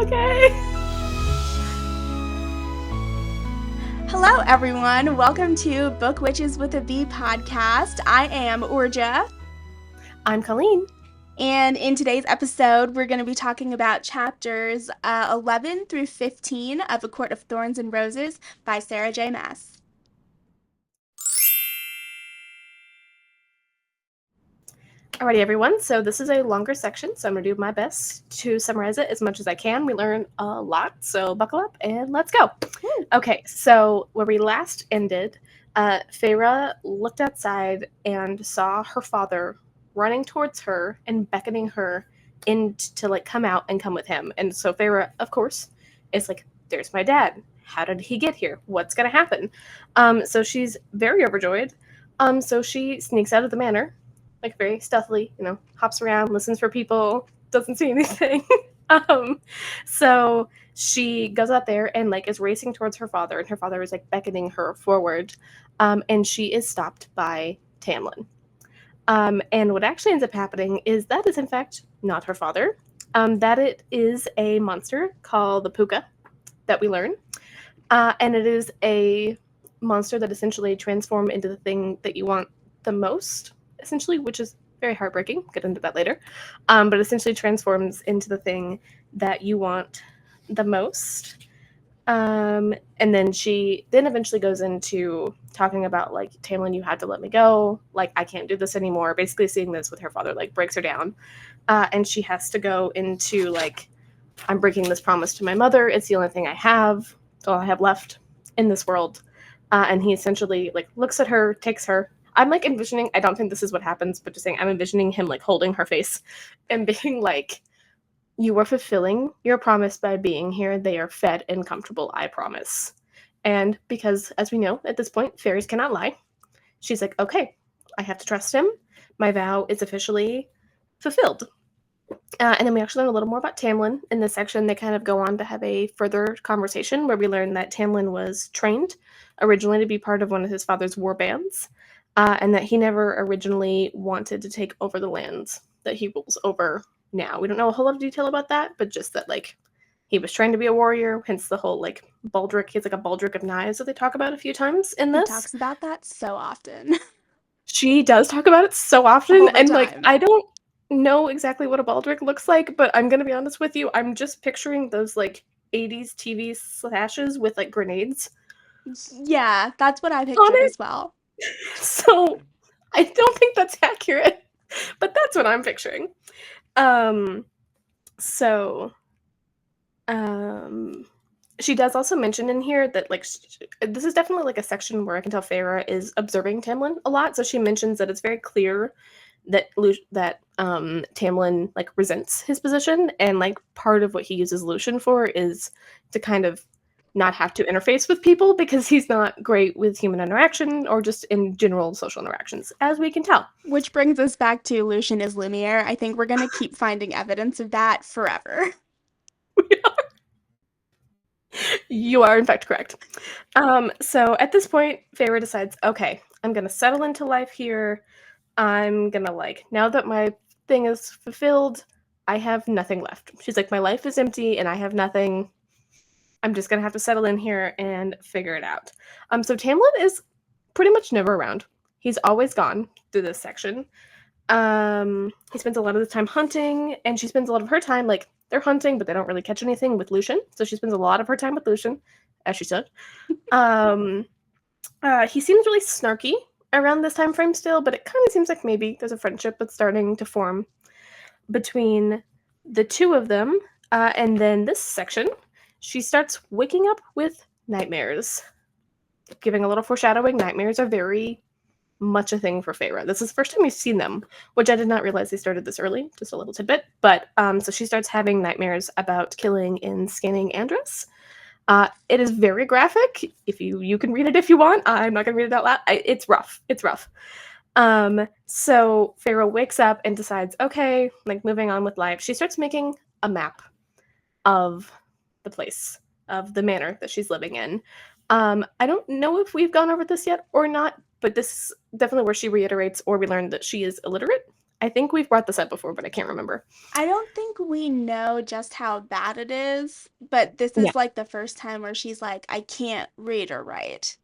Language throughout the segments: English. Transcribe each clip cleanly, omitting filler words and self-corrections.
Okay. Hello, everyone. Welcome to Book Witches with a B podcast. I am Urja. I'm Colleen. And in today's episode, we're going to be talking about chapters 11 through 15 of A Court of Thorns and Roses by Sarah J. Maas. Alrighty, everyone. So this is a longer section, so I'm going to do my best to summarize it as much as I can. We learn a lot, so buckle up and let's go. Woo. Okay, so where we last ended, Feyre looked outside and saw her father running towards her and beckoning her in to like come out and come with him. And so Feyre, of course, is like, "There's my dad. How did he get here? What's going to happen?" So she's very overjoyed. So she sneaks out of the manor, like very stealthily, hops around, listens for people, doesn't see anything. So she goes out there and like is racing towards her father, and her father is like beckoning her forward, and she is stopped by Tamlin. And what actually ends up happening is that is in fact not her father. That it is a monster called the Puka that we learn, and it is a monster that essentially transforms into the thing that you want the most, essentially, which is very heartbreaking. We'll get into that later. But essentially transforms into the thing that you want the most. And then she eventually goes into talking about like, "Tamlin, you had to let me go. Like, I can't do this anymore." Basically seeing this with her father, like breaks her down. And she has to go into like, "I'm breaking this promise to my mother. It's the only thing I have. It's all I have left in this world." And he essentially like looks at her, takes her. I'm like envisioning, I don't think this is what happens, but just saying, I'm envisioning him like holding her face and being like, "You are fulfilling your promise by being here. They are fed and comfortable, I promise." And because, as we know, at this point, fairies cannot lie, she's like, "Okay, I have to trust him. My vow is officially fulfilled." And then we actually learn a little more about Tamlin in this section. They kind of go on to have a further conversation where we learn that Tamlin was trained originally to be part of one of his father's war bands, and that he never originally wanted to take over the lands that he rules over now. We don't know a whole lot of detail about that, but just that like he was trained to be a warrior, hence the whole like baldric. He's like a baldric of knives that they talk about a few times in He this. talks about that so often. She does talk about it so often, All the and like time. I don't know exactly what a baldric looks like, but I'm gonna be honest with you, I'm just picturing those like 80s TV slashes with like grenades Yeah, that's what I on pictured it. as well. So I don't think that's accurate, but that's what I'm picturing. So she does also mention in here that like this is definitely like a section where I can tell Feyre is observing Tamlin a lot. So she mentions that it's very clear that Tamlin like resents his position, and like part of what he uses Lucian for is to kind of not have to interface with people because he's not great with human interaction or just in general social interactions, as we can tell. Which brings us back to Lucian is Lumiere. I think we're going to keep finding evidence of that forever. You are in fact correct. So at this point, Feyre decides, okay, I'm gonna settle into life here. I'm gonna like, now that my thing is fulfilled, I have nothing left. She's like, my life is empty and I have nothing. I'm just gonna have to settle in here and figure it out. So Tamlin is pretty much never around. He's always gone through this section. He spends a lot of the time hunting, and she spends a lot of her time like they're hunting, but they don't really catch anything with Lucian. So she spends a lot of her time with Lucian, as she should. He seems really snarky around this time frame still, but it kind of seems like maybe there's a friendship that's starting to form between the two of them. And then this section, she starts waking up with nightmares. Giving a little foreshadowing, nightmares are very much a thing for Feyre. This is the first time we've seen them, which I did not realize they started this early, just a little tidbit. But so she starts having nightmares about killing and skinning Andros. It is very graphic. If you can read it if you want. I'm not gonna read it out loud. It's rough. It's rough. So Feyre wakes up and decides, okay, like moving on with life. She starts making a map of the place, of the manor that she's living in. I don't know if we've gone over this yet or not, but this is definitely where she reiterates, or we learned that she is illiterate. I think we've brought this up before, but I can't remember. I don't think we know just how bad it is, but this Yeah. is like the first time where she's like, I can't read or write.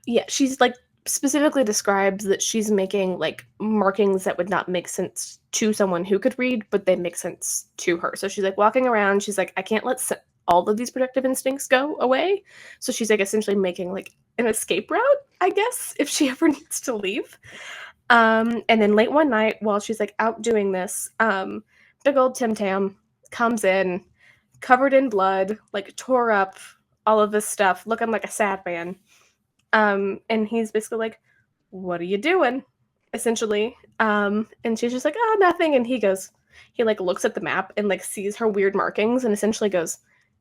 Yeah, she's like specifically describes that she's making like markings that would not make sense to someone who could read, but they make sense to her. So she's like walking around, she's like, I can't let all of these protective instincts go away. So she's like essentially making like an escape route, I guess, if she ever needs to leave. And then late one night while she's like out doing this, big old Tim Tam comes in covered in blood, like tore up, all of this stuff, looking like a sad man. And he's basically like, "What are you doing?" Essentially. And she's just like, "Oh, nothing." And he like looks at the map and like sees her weird markings and essentially goes,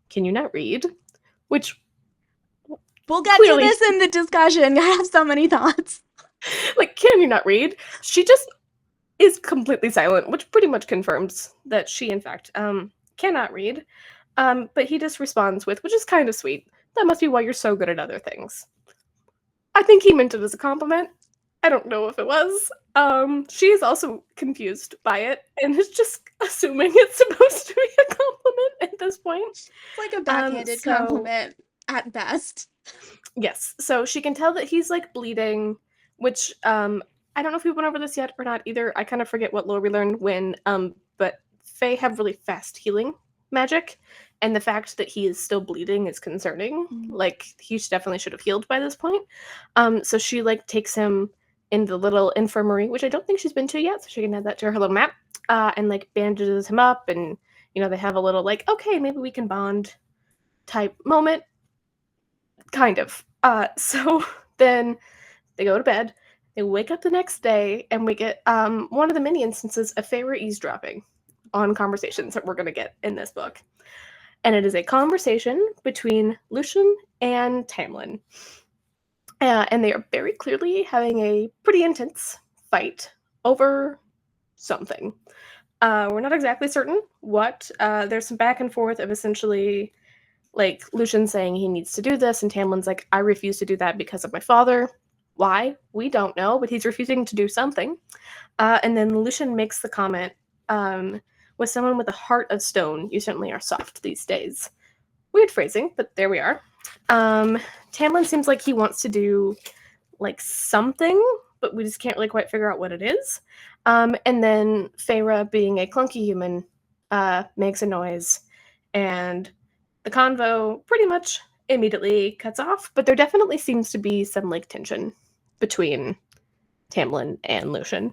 "Can you not read?" Which We'll get to clearly, this in the discussion. I have so many thoughts. like, can you not read? She just is completely silent, which pretty much confirms that she, in fact, cannot read. But he just responds with, which is kind of sweet. That must be why you're so good at other things. I think he meant it as a compliment. I don't know if it was. She is also confused by it and is just assuming it's supposed to be a compliment at this point. It's like a backhanded So compliment at best. yes, so she can tell that he's like bleeding, which I don't know if we went over this yet or not either. I kind of forget what lore we learned when, but Fae have really fast healing magic, and the fact that he is still bleeding is concerning. Like he definitely should have healed by this point. So she like takes him in the little infirmary, which I don't think she's been to yet, so she can add that to her little map, and like bandages him up, and they have a little like, okay, maybe we can bond type moment, kind of. So then they go to bed. They wake up the next day, and we get one of the many instances of Feyre eavesdropping on conversations that we're going to get in this book. And it is a conversation between Lucian and Tamlin. And they are very clearly having a pretty intense fight over something. We're not exactly certain what. There's some back and forth of essentially like Lucian saying he needs to do this, and Tamlin's like, I refuse to do that because of my father. Why? We don't know, but he's refusing to do something. And then Lucian makes the comment, with someone with a heart of stone, you certainly are soft these days. Weird phrasing, but there we are. Tamlin seems like he wants to do like something, but we just can't really quite figure out what it is. And then Feyre, being a clunky human, makes a noise, and the convo pretty much immediately cuts off, but there definitely seems to be some like tension between Tamlin and Lucian.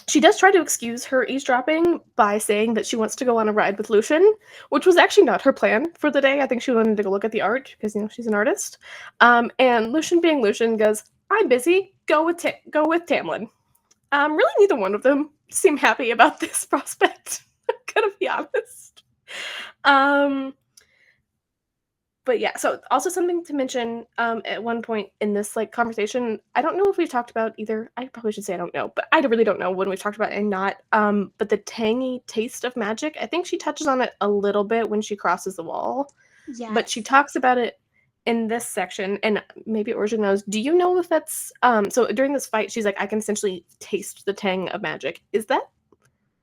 She does try to excuse her eavesdropping by saying that she wants to go on a ride with Lucian, which was actually not her plan for the day. I think she wanted to go look at the art because she's an artist. And Lucian, being Lucian, goes, "I'm busy. Go with Tamlin." Really, neither one of them seem happy about this prospect. I'm gonna be honest. But yeah, so also something to mention, at one point in this like conversation, I don't know if we've talked about either. I probably should say I don't know, but I really don't know when we've talked about it and not. But the tangy taste of magic, I think she touches on it a little bit when she crosses the wall, but she Yes. talks about it in this section, and maybe Orja knows. Do you know if that's so during this fight, she's like, I can essentially taste the tang of magic. Is that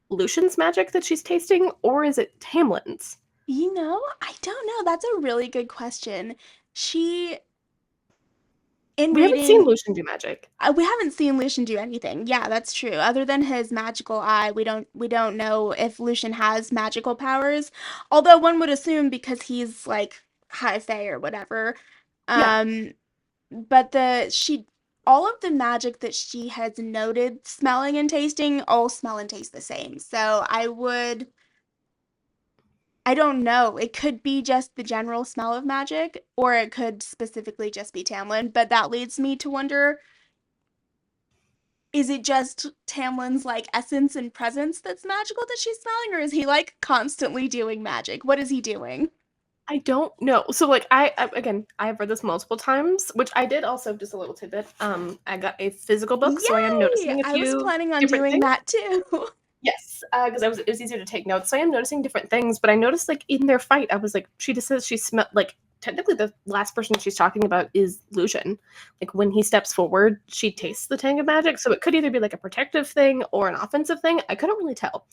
Lucian's magic that she's tasting, or is it Tamlin's? I don't know. That's a really good question. She, in We haven't seen reading, Lucian do magic. we haven't seen Lucian do anything. Yeah, that's true. Other than his magical eye, we don't know if Lucian has magical powers. Although one would assume because he's like high fae or whatever. Yeah. Um, but the she all of the magic that she has noted smelling and tasting all smell and taste the same. So I don't know. It could be just the general smell of magic, or it could specifically just be Tamlin, but that leads me to wonder, is it just Tamlin's like essence and presence that's magical that she's smelling, or is he like constantly doing magic? What is he doing? I don't know. So like again, I've read this multiple times, which I did also, just a little tidbit. I got a physical book, so I am Yay! noticing a I was few planning on different doing things. that too. Yes, because it was easier to take notes. So I am noticing different things, but I noticed like in their fight, I was like, she just says she smelled like technically the last person she's talking about is Lucian. Like when he steps forward, she tastes the tang of magic, so it could either be like a protective thing or an offensive thing. I couldn't really tell.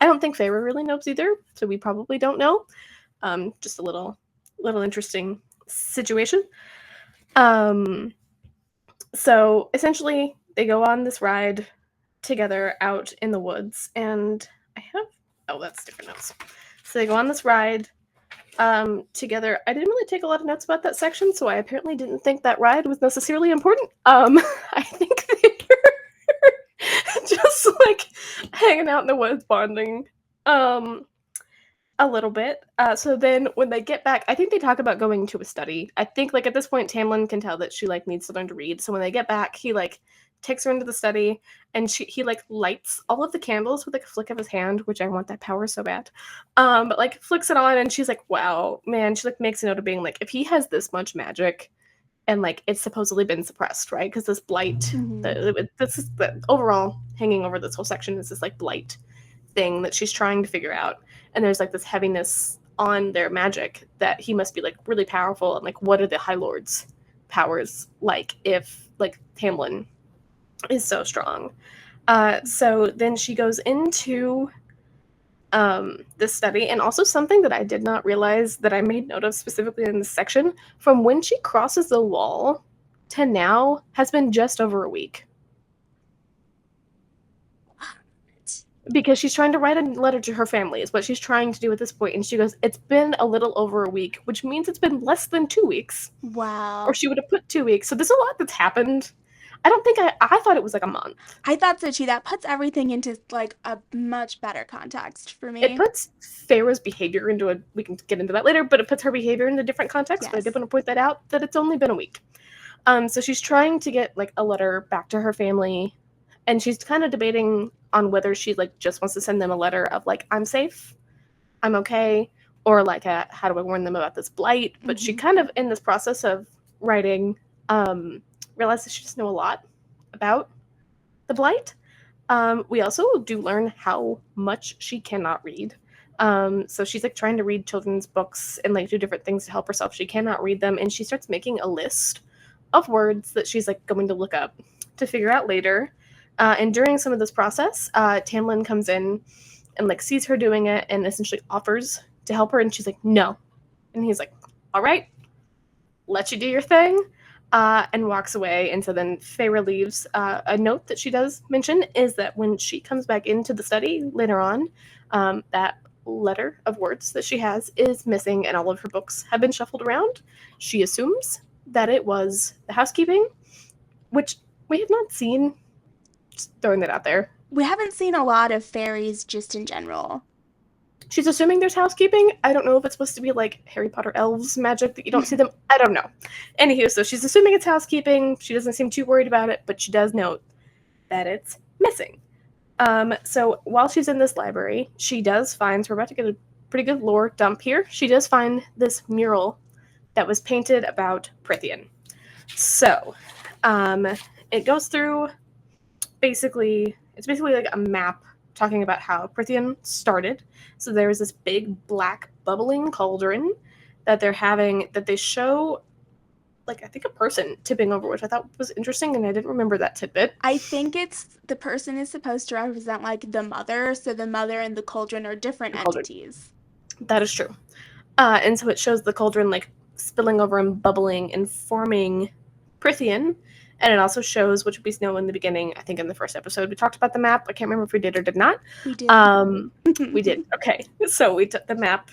I don't think Feyre really knows either, so we probably don't know. Just a little interesting situation. So essentially they go on this ride together out in the woods, and that's different notes. So they go on this ride together. I didn't really take a lot of notes about that section, so I apparently didn't think that ride was necessarily important. I think they're just like hanging out in the woods, bonding a little bit. So then when they get back, I think they talk about going to a study. I think like at this point Tamlin can tell that she like needs to learn to read. So when they get back, he like takes her into the study, and he like lights all of the candles with like a flick of his hand, which I want that power so bad. But like flicks it on, and she's like, wow, man. She like makes a note of being like, if he has this much magic, and like it's supposedly been suppressed, right? Because this blight, this is the overall hanging over this whole section is this like blight thing that she's trying to figure out, and there's like this heaviness on their magic that he must be like really powerful, and like what are the High Lord's powers like if like Tamlin is so strong. So then she goes into this study, and also something that I did not realize that I made note of specifically in this section, from when she crosses the wall to now has been just over a week. Because she's trying to write a letter to her family is what she's trying to do at this point, and she goes, it's been a little over a week, which means it's been less than 2 weeks. Wow. Or she would have put 2 weeks. So there's a lot that's happened. I don't think I thought it was like a month. I thought so too. That puts everything into like a much better context for me. It puts Feyre's behavior into we can get into that later, but it puts her behavior in a different context. Yes. But I did want to point that out, that it's only been a week. So she's trying to get like a letter back to her family, and she's kind of debating on whether she like just wants to send them a letter of like, I'm safe, I'm okay, or like how do I warn them about this blight. But she kind of in this process of writing realizes she doesn't know a lot about the blight. We also do learn how much she cannot read. So she's like trying to read children's books and like do different things to help herself. She cannot read them, and she starts making a list of words that she's like going to look up to figure out later. And during some of this process, Tamlin comes in and like sees her doing it and essentially offers to help her, and she's like, no. And he's like, all right, let you do your thing, and walks away. And so then Feyre leaves. A note that she does mention is that when she comes back into the study later on, that letter of words that she has is missing, and all of her books have been shuffled around. She assumes that it was the housekeeping, which we have not seen. Just throwing that out there. We haven't seen a lot of fairies just in general. She's assuming there's housekeeping. I don't know if it's supposed to be like Harry Potter elves magic that you don't see them. I don't know. Anywho, so she's assuming it's housekeeping. She doesn't seem too worried about it, but she does note that it's missing. So while she's in this library, she does find, so we're about to get a pretty good lore dump here. She does find this mural that was painted about Prythian. So it goes through it's basically like a map talking about how Prythian started. So there was this big black bubbling cauldron that they show like I think a person tipping over, which I thought was interesting, and I didn't remember that tidbit. I think it's the person is supposed to represent like the mother, so the mother and the cauldron are different entities. That is true. And so it shows the cauldron like spilling over and bubbling and forming Prythian. And it also shows, which we know in the beginning, I think in the first episode, we talked about the map. I can't remember if we did or did not. We did. We did. Okay. So we took the map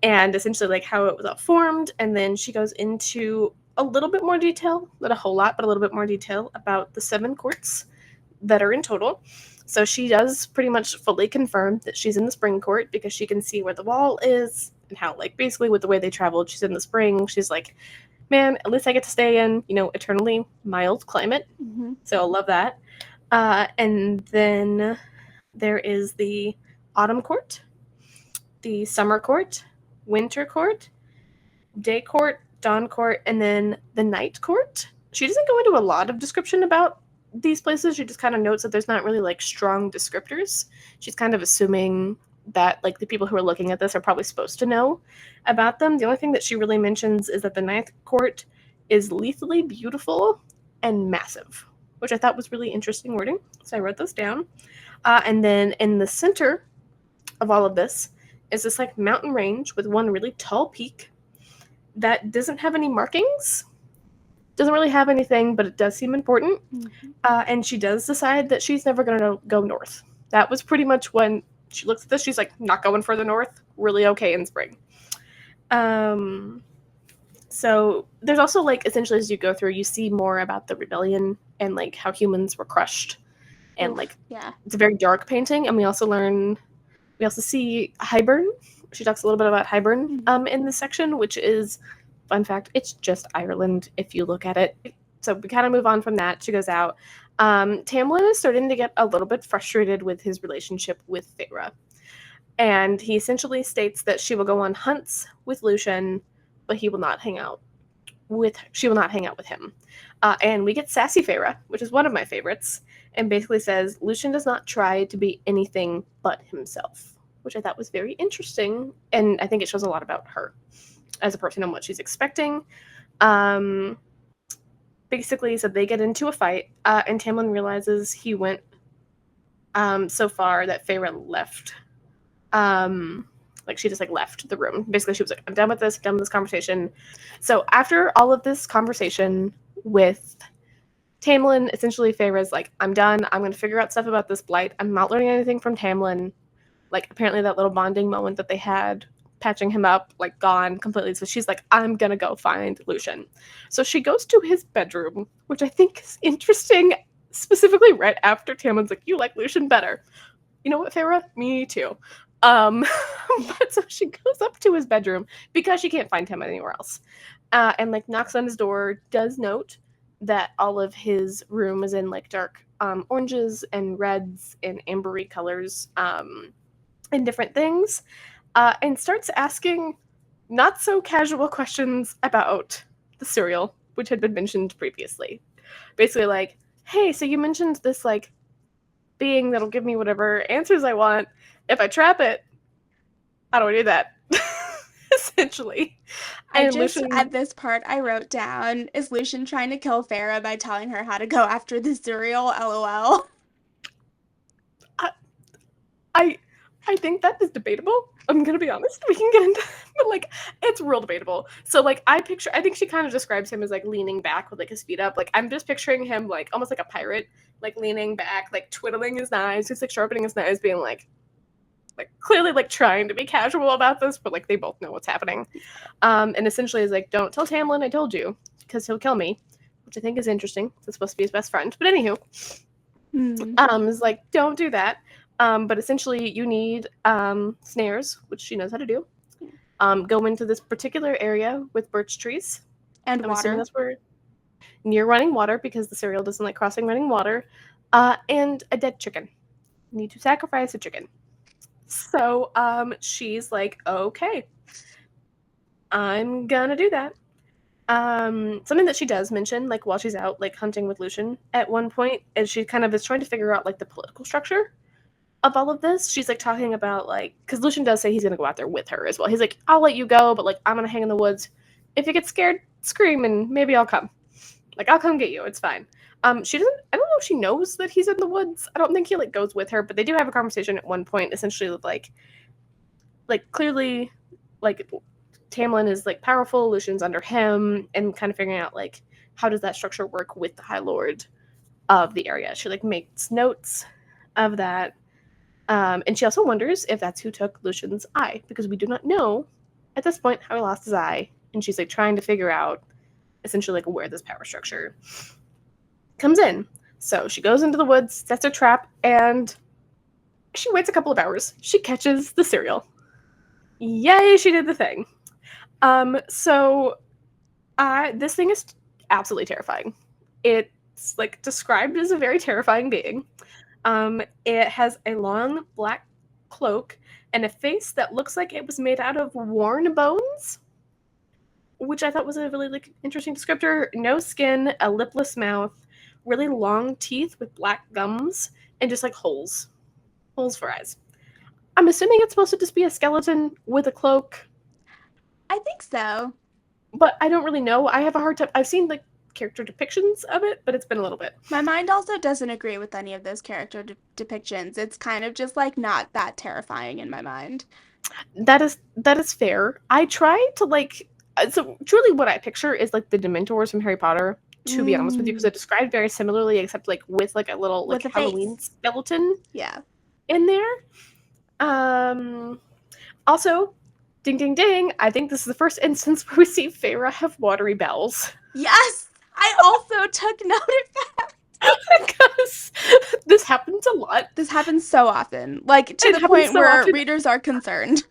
and essentially like how it was all formed. And then she goes into a little bit more detail, not a whole lot, but a little bit more detail about the 7 courts that are in total. So she does pretty much fully confirm that she's in the spring court because she can see where the wall is and how like basically with the way they traveled, she's in the spring. She's like, man, at least I get to stay in, eternally mild climate. Mm-hmm. So I love that. And then there is the autumn court, the summer court, winter court, day court, dawn court, and then the night court. She doesn't go into a lot of description about these places. She just kind of notes that there's not really like strong descriptors. She's kind of assuming that like the people who are looking at this are probably supposed to know about them. The only thing that she really mentions is that the Ninth Court is lethally beautiful and massive, which I thought was really interesting wording. So I wrote those down. And then in the center of all of this is this like mountain range with one really tall peak that doesn't have any markings, doesn't really have anything, but it does seem important. And she does decide that she's never going to go north. That was pretty much when she looks at this, she's like, not going further north, really okay in spring. So there's also like, essentially as you go through, you see more about the rebellion and like how humans were crushed. And like, yeah, it's a very dark painting. And we also see Highburn. She talks a little bit about Highburn in this section, which is, fun fact, it's just Ireland if you look at it. So we kind of move on from that. She goes out. Tamlin is starting to get a little bit frustrated with his relationship with Feyre. And he essentially states that she will go on hunts with Lucian, but she will not hang out with him. And we get Sassy Feyre, which is one of my favorites, and basically says Lucian does not try to be anything but himself, which I thought was very interesting, and I think it shows a lot about her as a person and what she's expecting. Basically, so they get into a fight, and Tamlin realizes he went so far that Feyre left. Like she just like left the room. Basically, she was like, I'm done with this conversation. So after all of this conversation with Tamlin, essentially Feyre's like, I'm done. I'm going to figure out stuff about this blight. I'm not learning anything from Tamlin. Like apparently that little bonding moment that they had, patching him up, like gone completely. So she's like, I'm going to go find Lucian. So she goes to his bedroom, which I think is interesting, specifically right after Tamlin's like, you like Lucian better. You know what, Feyre? Me too. But so she goes up to his bedroom because she can't find him anywhere else. And like knocks on his door, does note that all of his room is in like dark oranges and reds and ambery colors and different things. And starts asking not so casual questions about the cereal, which had been mentioned previously. Basically like, hey, so you mentioned this like being that'll give me whatever answers I want. If I trap it, how do I do that? Essentially. And Lucian, at this part, I wrote down, is Lucian trying to kill Feyre by telling her how to go after the cereal? LOL. I think that is debatable. I'm gonna be honest. We can get into that, but like it's real debatable. So like I think she kind of describes him as like leaning back with like his feet up. Like I'm just picturing him like almost like a pirate, like leaning back, like twiddling his knives, just like sharpening his knives, being like clearly like trying to be casual about this, but like they both know what's happening. And essentially is like, don't tell Tamlin I told you, because he'll kill me, which I think is interesting. It's supposed to be his best friend. But anywho, is like, don't do that. But essentially you need snares, which she knows how to do. Go into this particular area with birch trees. And I'm water. assuming that's where near running water, because the cereal doesn't like crossing running water. And a dead chicken. You need to sacrifice a chicken. So she's like, okay, I'm gonna do that. Something that she does mention, like while she's out like hunting with Lucian at one point, is she kind of is trying to figure out like the political structure of all of this. She's like talking about like, because Lucian does say he's gonna go out there with her as well. He's like, I'll let you go, but like I'm gonna hang in the woods. If you get scared, scream and maybe I'll come. Like I'll come get you. It's fine. She doesn't. I don't know if she knows that he's in the woods. I don't think he like goes with her, but they do have a conversation at one point, essentially with like clearly, like Tamlin is like powerful. Lucian's under him, and kind of figuring out like how does that structure work with the High Lord of the area. She like makes notes of that, and she also wonders if that's who took Lucian's eye, because we do not know at this point how he lost his eye, and she's like trying to figure out essentially like where this power structure comes in. So she goes into the woods, sets a trap, and she waits a couple of hours. She catches the cereal. Yay, she did the thing. So this thing is absolutely terrifying. It's like described as a very terrifying being. It has a long black cloak and a face that looks like it was made out of worn bones, which I thought was a really like interesting descriptor. No skin, a lipless mouth, really long teeth with black gums, and just like holes for eyes. I'm assuming it's supposed to just be a skeleton with a cloak, I think so. but I don't really know. I have a hard time. I've seen like character depictions of it, but it's been a little bit. My mind also doesn't agree with any of those character depictions. It's kind of just like not that terrifying in my mind. That is fair. I try to like so truly what I picture is like the Dementors from Harry Potter. To be honest with you, because they're described very similarly, except like with like a little like With a Halloween face. skeleton Yeah. in there. Also, ding ding ding, I think this is the first instance where we see Feyre have watery bowels. Yes! I also took note of that. Because this happens a lot. This happens so often. Like to It the happens point so where often. readers are concerned.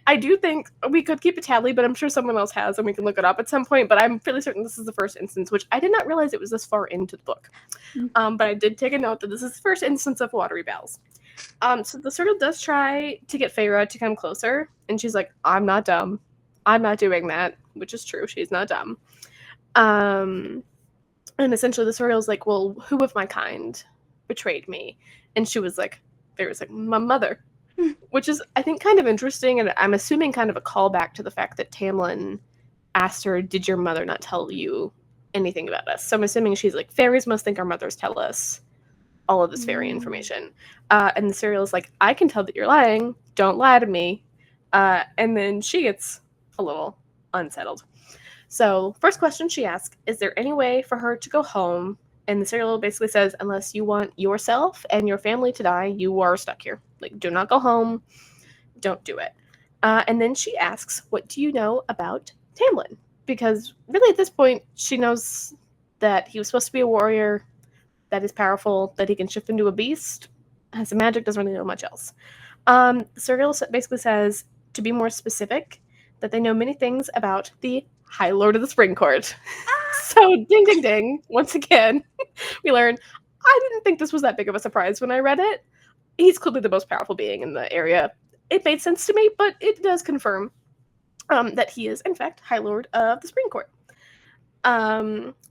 I do think we could keep a tally, but I'm sure someone else has and we can look it up at some point. But I'm fairly certain this is the first instance, which I did not realize it was this far into the book. But I did take a note that this is the first instance of watery bowels. So the Circle does try to get Feyre to come closer, and she's like, I'm not dumb. I'm not doing that, which is true. She's not dumb. And essentially the Circle's like, well, who of my kind betrayed me? And she was like, Feyre's like, my mother. Which is, I think, kind of interesting, and I'm assuming kind of a callback to the fact that Tamlin asked her, did your mother not tell you anything about us? So I'm assuming she's like, fairies must think our mothers tell us all of this fairy information. And the Serial is like, I can tell that you're lying. Don't lie to me. And then she gets a little unsettled. So first question she asks, is there any way for her to go home? And the Serial basically says, unless you want yourself and your family to die, you are stuck here. Like, do not go home. Don't do it. And then she asks, what do you know about Tamlin? Because really at this point, she knows that he was supposed to be a warrior, that is powerful, that he can shift into a beast, has some magic, doesn't really know much else. Serial basically says, to be more specific, that they know many things about the High Lord of the Spring Court. So, ding, ding, ding. Once again, we learn, I didn't think this was that big of a surprise when I read it. He's clearly the most powerful being in the area. It made sense to me, but it does confirm that he is, in fact, High Lord of the Spring Court.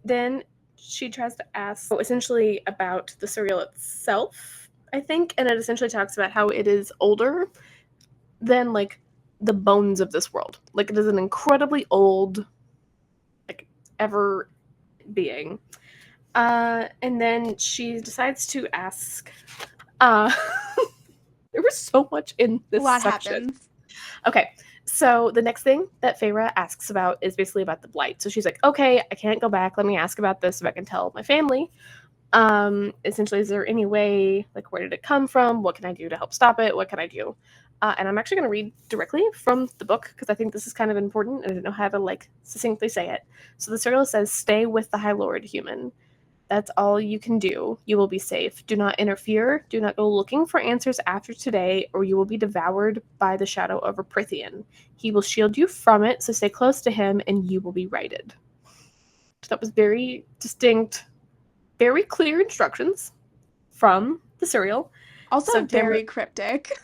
Then she tries to ask, essentially, about the Serial itself, I think, and it essentially talks about how it is older than, like, the bones of this world. Like, it is an incredibly old, like, ever being. And then she decides to ask, there was so much in this What section. happens? Okay, so the next thing that Feyre asks about is basically about the blight. So she's like, okay, I can't go back. Let me ask about this if I can tell my family. Essentially, is there any way, like, where did it come from? What can I do to help stop it? What can I do? And I'm actually going to read directly from the book because I think this is kind of important and I don't know how to, like, succinctly say it. So the Serial says, stay with the High Lord, human. That's all you can do. You will be safe. Do not interfere. Do not go looking for answers after today, or you will be devoured by the shadow of a Prithian. He will shield you from it, so stay close to him, and you will be righted. So that was very distinct, very clear instructions from the Serial. Also So very cryptic.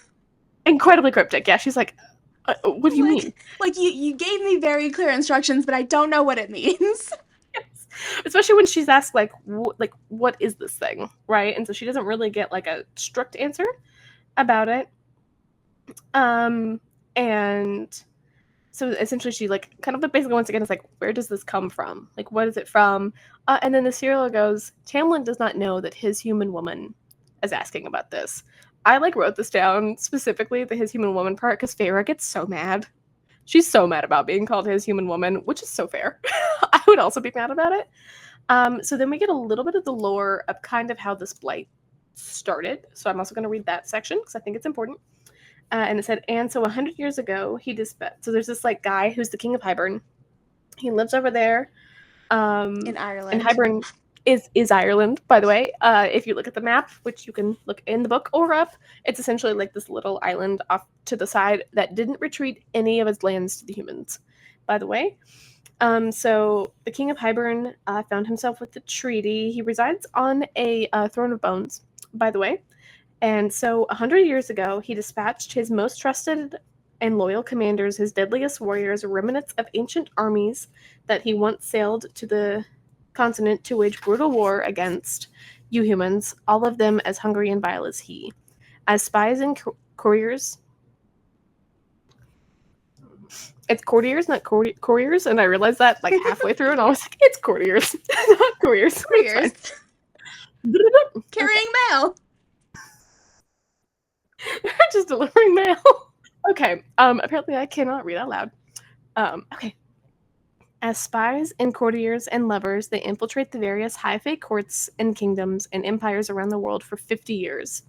Incredibly cryptic. Yeah, she's like, what do you mean? Like you gave me very clear instructions, but I don't know what it means. Yes. Especially when she's asked, like, what is this thing, right? And so she doesn't really get, like, a strict answer about it. And so essentially she, like, kind of basically once again is like, where does this come from? Like, what is it from? And then the Serial goes, Tamlin does not know that his human woman is asking about this. I, like, wrote this down specifically, the his human woman part, because Feyre gets so mad. She's so mad about being called his human woman, which is so fair. I would also be mad about it. So then we get a little bit of the lore of kind of how this blight started. So I'm also going to read that section because I think it's important. And it said, and so 100 years ago, he dispatched. So there's this, like, guy who's the king of Hybern. He lives over there. In Ireland. And Hybern is Ireland, by the way. If you look at the map, which you can look in the book or up, it's essentially like this little island off to the side that didn't retreat any of its lands to the humans, by the way. So the king of Hybern found himself with the treaty. He resides on a throne of bones, by the way. And so 100 years ago, he dispatched his most trusted and loyal commanders, his deadliest warriors, remnants of ancient armies that he once sailed to the continent to wage brutal war against you humans, all of them as hungry and vile as he. As spies and couriers. It's courtiers, not couriers, and I realized that like halfway through, and I was like, it's courtiers, not couriers. It's Couriers. fine. Carrying mail. They're just delivering mail. Okay. Apparently I cannot read out loud. Okay. As spies and courtiers and lovers, they infiltrate the various high fae courts and kingdoms and empires around the world for 50 years.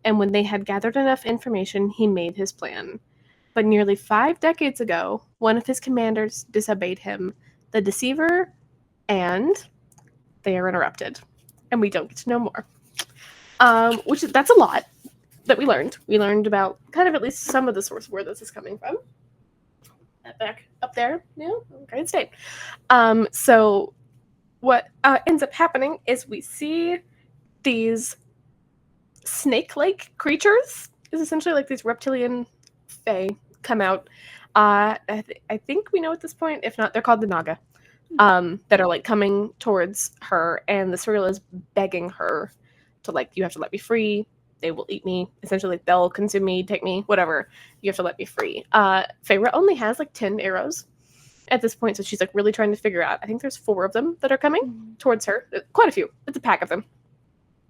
And when they had gathered enough information, he made his plan. But nearly 5 decades ago, one of his commanders disobeyed him, the deceiver, and they are interrupted. And we don't get to know more. That's a lot that we learned. We learned about kind of at least some of the source where this is coming from. Back up there, yeah, great state. So what ends up happening is we see these snake-like creatures, is essentially like these reptilian fae, come out. I think we know at this point, if not, they're called the Naga, that are like coming towards her, and the Surreal is begging her to like, you have to let me free. They will eat me. Essentially, they'll consume me, take me, whatever. You have to let me free. Feyre only has like 10 arrows at this point, so she's like really trying to figure out. I think there's 4 of them that are coming towards her. Quite a few. It's a pack of them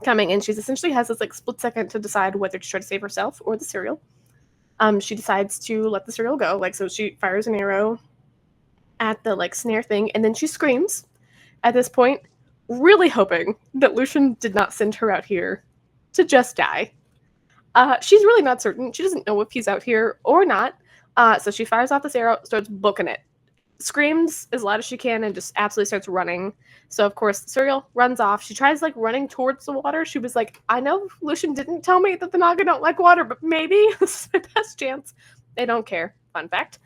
coming, and she's essentially has this like split second to decide whether to try to save herself or the Surreal. She decides to let the Surreal go. Like, so she fires an arrow at the like snare thing, and then she screams at this point, really hoping that Lucian did not send her out here to just die. She's really not certain. She doesn't know if he's out here or not. So she fires off this arrow, starts booking it, screams as loud as she can, and just absolutely starts running. So of course, Surreal runs off. She tries like running towards the water. She was like, I know Lucian didn't tell me that the Naga don't like water, but maybe this is my best chance. They don't care. Fun fact.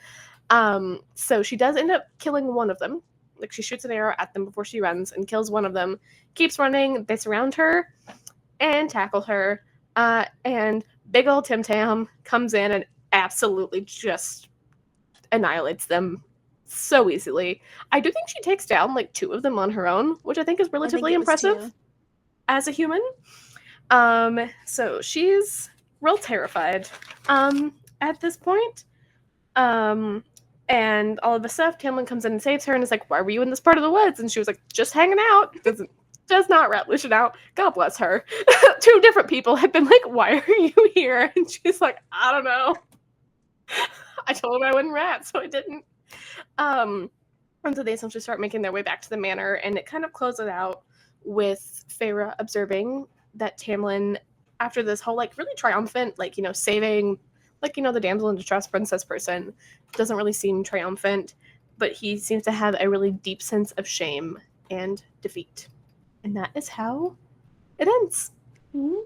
So she does end up killing one of them. Like, she shoots an arrow at them before she runs and kills one of them. Keeps running. They surround her and tackle her. And big old Tim Tam comes in and absolutely just annihilates them so easily. I do think she takes down like 2 of them on her own, which I think is relatively impressive as a human. So she's real terrified at this point. And all of a sudden, Tamlin comes in and saves her and is like, why were you in this part of the woods? And she was like, just hanging out. Does not rat Lucian out. God bless her. 2 different people have been like, why are you here? And she's like, I don't know. I told him I wouldn't rat, so I didn't. And so they essentially start making their way back to the manor, and it kind of closes out with Feyre observing that Tamlin, after this whole like really triumphant, like, you know, saving, like, you know, the damsel in distress princess person, doesn't really seem triumphant, but he seems to have a really deep sense of shame and defeat. And that is how it ends. Ooh.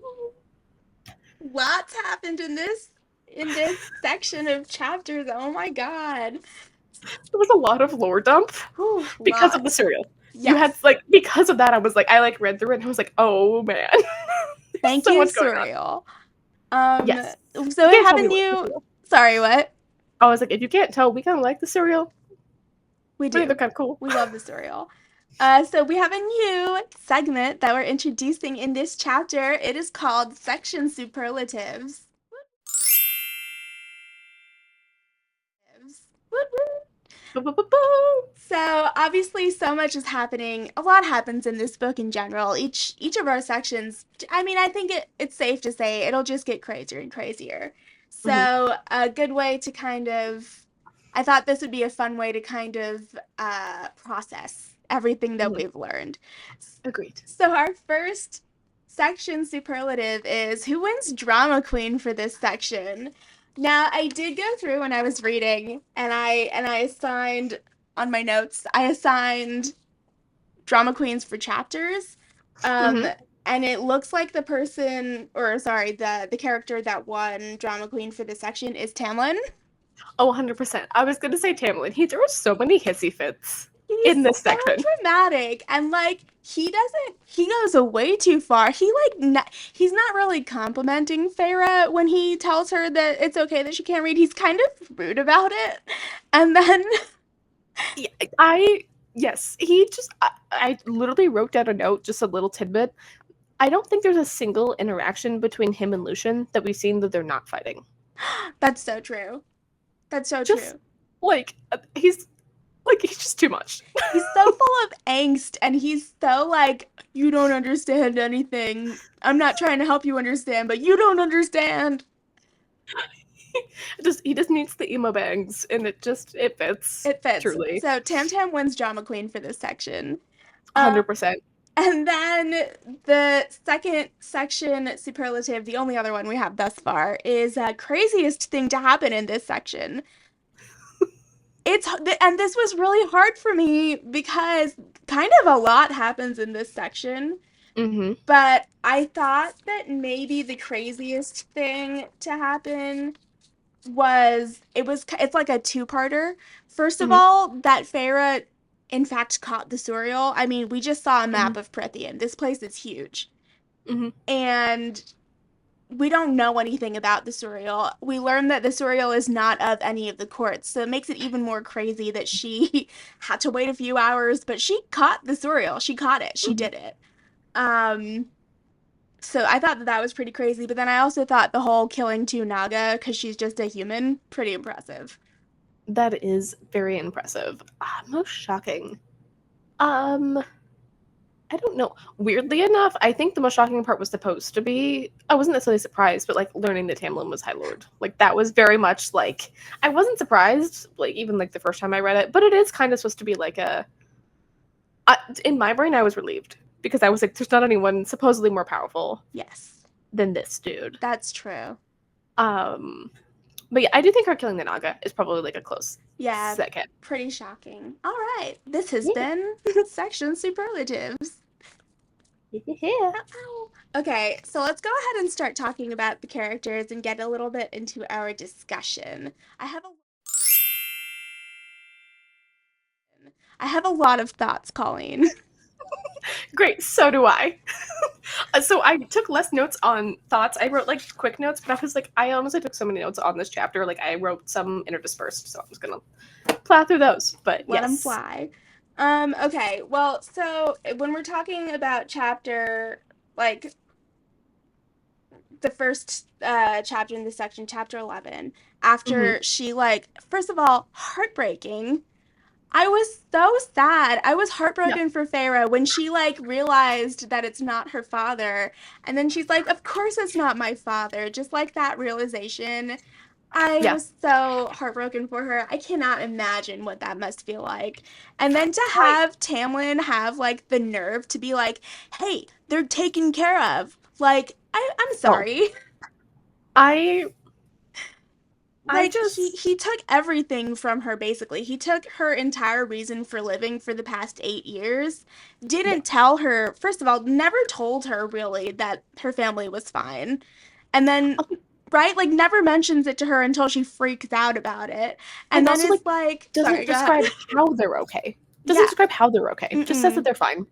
Lots happened in this section of chapters. Oh my god. There was a lot of lore dump because of the Surreal. Yes. You had like, because of that, I was like, I like read through it and I was like, oh man. Thank so you, much going Surreal. Yes. So haven't you? Sorry, what? I was like, if you can't tell, we kind of like the Surreal. We do. They're kind of cool. We love the Surreal. So we have a new segment that we're introducing in this chapter. It is called Section Superlatives. So obviously so much is happening. A lot happens in this book in general. Each of our sections, I mean, I think it's safe to say it'll just get crazier and crazier. So a good way to kind of, I thought this would be a fun way to kind of process everything that we've learned. Agreed. So our first section superlative is who wins drama queen for this section. Now, I did go through when I was reading, and I assigned on my notes, I assigned drama queens for chapters. And it looks like the person, or sorry, the character that won drama queen for this section is Tamlin. Oh, 100%. I was going to say Tamlin. He throws so many hissy fits in this section. He's so dramatic, and like he goes way too far. He's not really complimenting Feyre when he tells her that it's okay that she can't read. He's kind of rude about it, and then I literally wrote down a note, just a little tidbit. I don't think there's a single interaction between him and Lucian that we've seen that they're not fighting. That's so true. That's so Just true. like he's just too much. He's so full of angst and he's so like, you don't understand anything. I'm not trying to help you understand, but you don't understand. He just needs the emo bangs, and it fits It fits. truly, So Tam Tam wins drama queen for this section. Uh, 100%. and then the second section superlative, the only other one we have thus far, is craziest thing to happen in this section. And this was really hard for me because kind of a lot happens in this section. Hmm. But I thought that maybe the craziest thing to happen it's like a two-parter. First of Hmm. all, that Farah in fact caught the Suriel. I mean, we just saw a Hmm. map of Prithian. This place is huge. Hmm. And we don't know anything about the Suriel. We learned that the Suriel is not of any of the courts, so it makes it even more crazy that she had to wait a few hours, but she caught the Suriel. She caught it. She Hmm. did it. Um, so I thought that that was pretty crazy, but then I also thought the whole killing two Naga because she's just a human, pretty impressive. That is very impressive. Most shocking. Um, I don't know. Weirdly enough, I think the most shocking part was supposed to be, I wasn't necessarily surprised, but like learning that Tamlin was High Lord. Like that was very much like, I wasn't surprised, like even like the first time I read it, but it is kind of supposed to be like in my brain, I was relieved because I was like, there's not anyone supposedly more powerful Yes, than this dude. that's true. Um, but yeah, I do think her killing the Naga is probably like a close Yeah, second. pretty shocking. All right, this has Yeah. been section superlatives. Yeah. Ow, ow. Okay, so let's go ahead and start talking about the characters and get a little bit into our discussion. I have a I have a lot of thoughts, Colleen. Great. So do I. So I took less notes on thoughts. I wrote like quick notes, but I was like, I honestly took so many notes on this chapter. Like I wrote some interspersed, so I'm just gonna plow through those. But Let them yes. fly. Okay, well, so when we're talking about chapter, like the first chapter in this section, chapter 11, Mm-hmm. after she, like, first of all, heartbreaking. I was so sad. I was Yeah. heartbroken for Farah when she like realized that it's not her father. And then she's like, "Of course it's not my father." Just like that realization. I Yeah. was so heartbroken for her. I cannot imagine what that must feel like. And then to I have Tamlin have like the nerve to be like, "Hey, they're taken care of." Like, I'm oh sorry. I I Like he just he took everything from her basically. He took her entire reason for living for the past 8 years. yeah. Didn't tell her, first of all, never told her really that her family was fine. And then right? Like never mentions it to her until she freaks out about it. And And then also like is like, doesn't sorry, go ahead. describe how they're okay. Doesn't Yeah. describe how they're okay. Just says that Mm-mm. they're fine.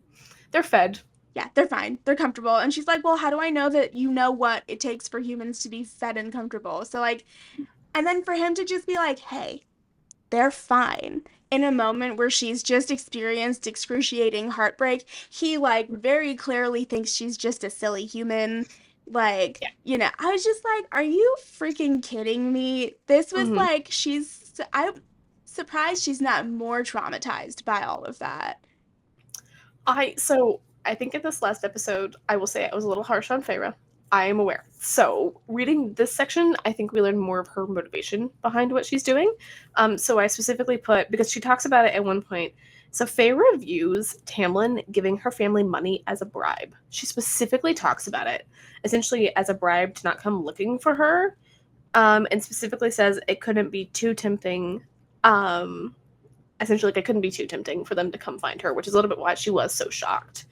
They're fed. Yeah, they're fine. They're comfortable. And she's like, "Well, how do I know that you know what it takes for humans to be fed and comfortable?" So like, and then for him to just be like, "Hey, they're fine." In a moment where she's just experienced excruciating heartbreak, he like very clearly thinks she's just a silly human. Like, Yeah. I was just like, are you freaking kidding me? This was Mm-hmm. like, I'm surprised she's not more traumatized by all of that. I think in this last episode, I will say I was a little harsh on Feyre. I am aware. So reading this section, I think we learn more of her motivation behind what she's doing. So I specifically put because she talks about it at one point. So Feyre views Tamlin giving her family money as a bribe. She specifically talks about it, essentially as a bribe to not come looking for her, and specifically says it couldn't be too tempting. Essentially, like it couldn't be too tempting for them to come find her, which is a little bit why she was so shocked,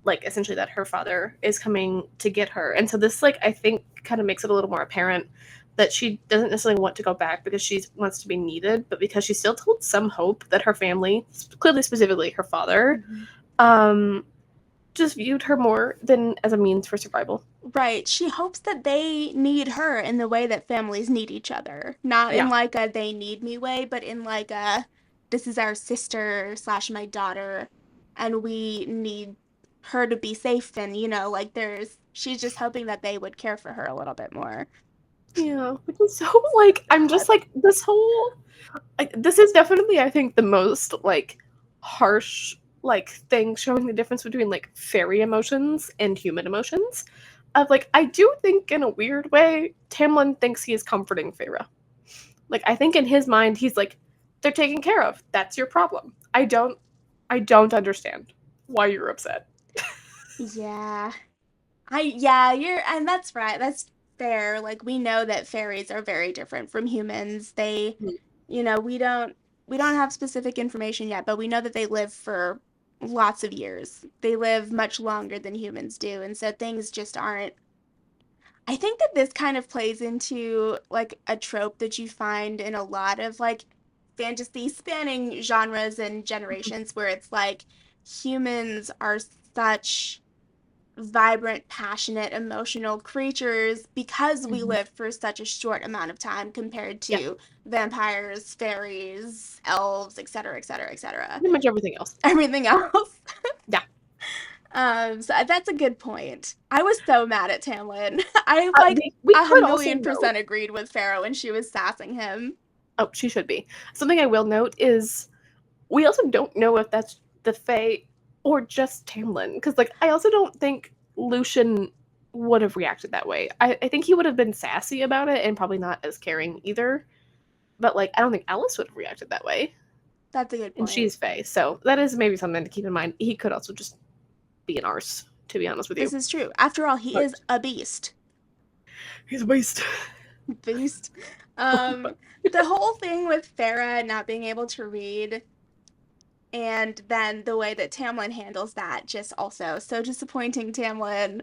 like essentially that her father is coming to get her. And so this like I think kind of makes it a little more apparent that she doesn't necessarily want to go back because she wants to be needed, but because she still told some hope that her family, clearly specifically her father, Mm-hmm. um just viewed her more than as a means for survival. Right. She hopes that they need her in the way that families need each other. Not in Yeah. like a they need me way, but in like a this is our sister slash my daughter and we need her to be safe, and like she's just hoping that they would care for her a little bit more. Yeah, which is so like I'm God. just like this whole this is definitely I think the most like harsh like thing showing the difference between like fairy emotions and human emotions. Of like I do think in a weird way Tamlin thinks he is comforting Feyre. Like I think in his mind he's like they're taken care of. That's your problem. I don't understand why you're upset. Yeah. Yeah, and that's right. That's fair. Like we know that fairies are very different from humans. We don't have specific information yet, but we know that they live for lots of years. They live much longer than humans do, and so things just aren't. I think that this kind of plays into like a trope that you find in a lot of like fantasy spanning genres and generations where it's like humans are such vibrant, passionate, emotional creatures because we Mhm. live for such a short amount of time compared Yeah, to vampires, fairies, elves, etc., etc., etc. pretty much everything else. Everything else. Yeah. So that's a good point. I was so mad at Tamlin. I We, like we a could also million note. percent agreed with Pharaoh when she was sassing him. Oh, she should be. Something I will note is we also don't know if that's the Fae or just Tamlin. Because, like, I also don't think Lucian would have reacted that way. I think he would have been sassy about it and probably not as caring either. But, like, I don't think Alice would have reacted that way. That's a good And point. she's Fae. So that is maybe something to keep in mind. He could also just be an arse, to be honest with This you. is true. After all, he But is a beast. he's a waste. Beast. Um, the whole thing with Farah not being able to read, and then the way that Tamlin handles that, just also so disappointing, Tamlin.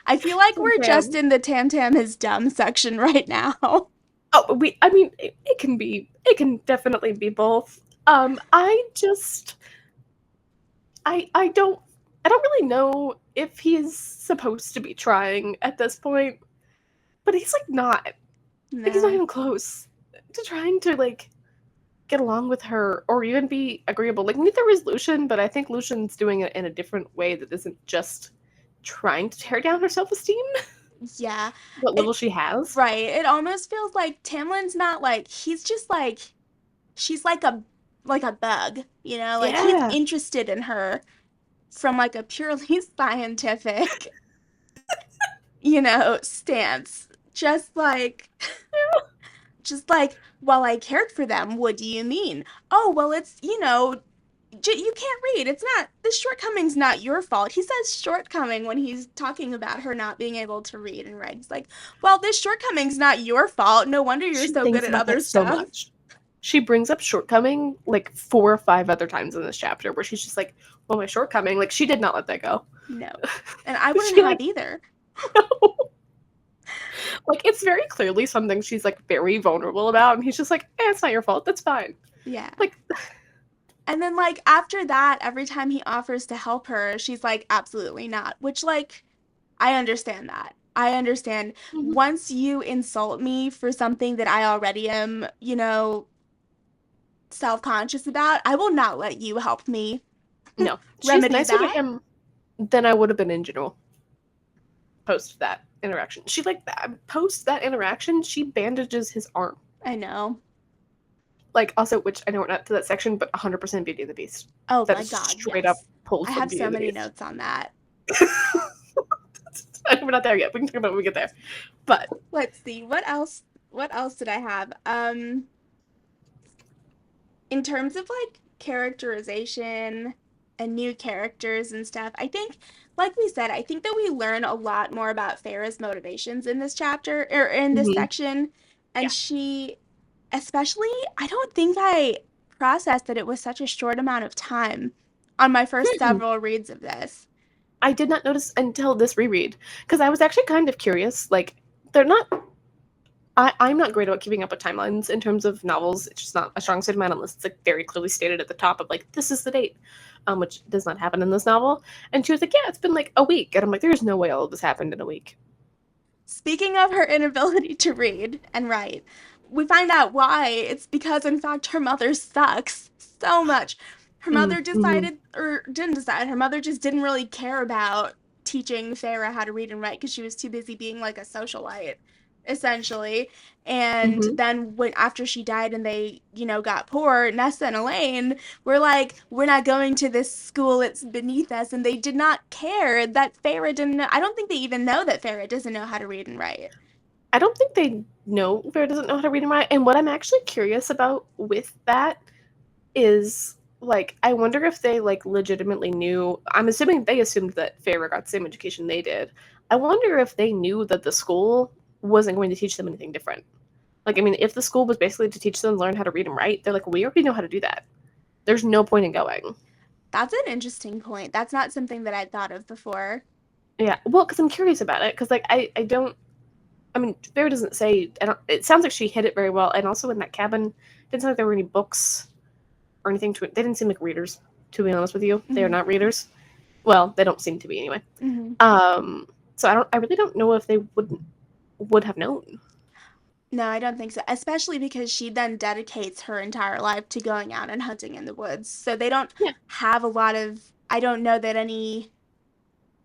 I feel like we're just Damn. in the Tam Tam is dumb section right now. Oh, I mean, it can definitely be both. I just, I don't really know if he's supposed to be trying at this point, but he's like not, like he's not No, even close to trying to like get along with her or even be agreeable. Like neither is Lucian, but I think Lucian's doing it in a different way that isn't just trying to tear down her self-esteem, yeah, what little it she has. right. It almost feels like Tamlin's not like he's just like she's like a bug, like he's Yeah. interested in her from like a purely scientific, stance. Just like, well, I cared for them. What do you mean? Oh, well, it's, you can't read. It's not, this shortcoming's not your fault. He says shortcoming when he's talking about her not being able to read and write. He's like, well, this shortcoming's not your fault. No wonder you're She so good thinks at about other that so stuff. much. She brings up shortcoming like 4 or 5 other times in this chapter where she's just like, well, my shortcoming, like she did not let that go. No. And I wouldn't She have like, either. no. Like it's very clearly something she's like very vulnerable about, and he's just like, it's not your fault. That's fine. Yeah. Like, And then, like, after that, every time he offers to help her, she's like, absolutely not. Which, like, I understand that. I understand. mhm. Once you insult me for something that I already am, self-conscious about, I will not let you help me No, she's remedy nicer to that. him than I would have been in general post that interaction. She like post that interaction, she bandages his arm. I know. Like also, which I know we're not to that section, but 100% Beauty and the Beast. Oh That my is God, straight up yes. pulled I from have Beauty so and the many Beast. notes on that. We're not there yet. We can talk about it when we get there. But Let's see. What else did I have? In terms of like characterization and new characters and stuff, I think, like we said, I think that we learn a lot more about Farah's motivations in this chapter or in this mhm, section. And yeah. she, especially, I don't think I processed that it was such a short amount of time on my first Hmm. several reads of this. I did not notice until this reread because I was actually kind of curious. Like, they're not. I'm not great about keeping up with timelines in terms of novels. It's just not a strong suit of mine unless it's like very clearly stated at the top of like this is the date, which does not happen in this novel. And she was like, "Yeah, it's been like a week," and I'm like, "There's no way all of this happened in a week." Speaking of her inability to read and write, we find out why. It's because, in fact, her mother sucks so much. her Mm, mother mhm. decided, or didn't decide, her mother just didn't really care about teaching Feyre how to read and write because she was too busy being like a socialite, essentially. And Mhm. then when after she died and they, got poor, Nesta and Elaine were like, we're not going to this school, it's beneath us. And they did not care that Feyre didn't know. I don't think they even know that Feyre doesn't know how to read and write. I don't think they know Vera doesn't know how to read and write. And what I'm actually curious about with that is like I wonder if they like legitimately knew. I'm assuming they assumed that Farrah got the same education they did. I wonder if they knew that the school wasn't going to teach them anything different. Like, I mean, if the school was basically to teach them to learn how to read and write, they're like, we already know how to do that. There's no point in going. That's an interesting point. That's not something that I'd thought of before. Yeah, well, because I'm curious about it. Because like I don't. I mean, Farrah doesn't say. I don't. It sounds like she hid it very well. And also in that cabin, it didn't sound like there were any books or anything to it. They didn't seem like readers. To be honest with you, they are Mm-hmm. not readers. Well, they don't seem to be anyway. Mm-hmm. So I really don't know if they would have known. No, I don't think so. Especially because she then dedicates her entire life to going out and hunting in the woods. So they don't Yeah, have a lot of, I don't know that any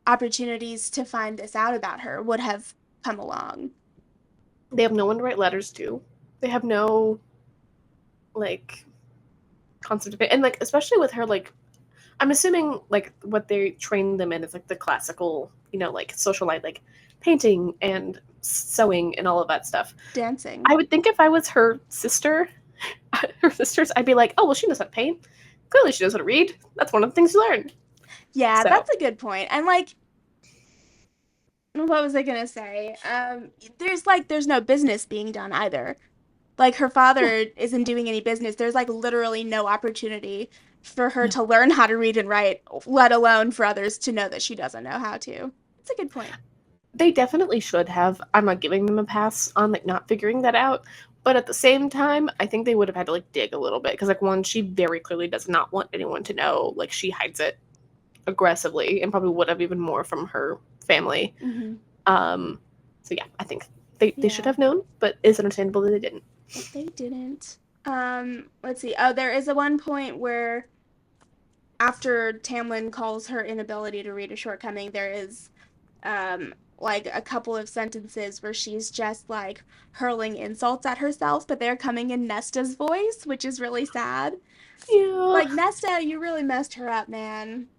opportunities to find this out about her would have come along. they have no one to write letters to. They have no like concept of it, and like especially with her, like I'm assuming like what they train them in is like the classical, like social life, like painting and sewing and all of that stuff. Dancing. I would think if I was her sister, her sisters, I'd be like, oh well, she knows how to paint. Clearly, she knows how to read. That's one of the things you learn. Yeah, So that's a good point. And like, what was I gonna say? There's no business being done either. Like her yeah, father isn't doing any business. There's like literally no opportunity for her no. to learn how to read and write, let alone for others to know that she doesn't know how to. It's a good point. They definitely should have. I'm not giving them a pass on like not figuring that out, but at the same time, I think they would have had to like dig a little bit because like one, she very clearly does not want anyone to know. Like she hides it aggressively and probably would have even more from her family. Mm-hmm. Um, so yeah, I think they should Yeah, have known, but it's understandable that they didn't. but they didn't. Let's see. Oh, there is a one point where after Tamlin calls her inability to read a shortcoming, there is like a couple of sentences where she's just like hurling insults at herself, but they're coming in Nesta's voice, which is really sad. Yeah, Like Nesta, you really messed her up, man.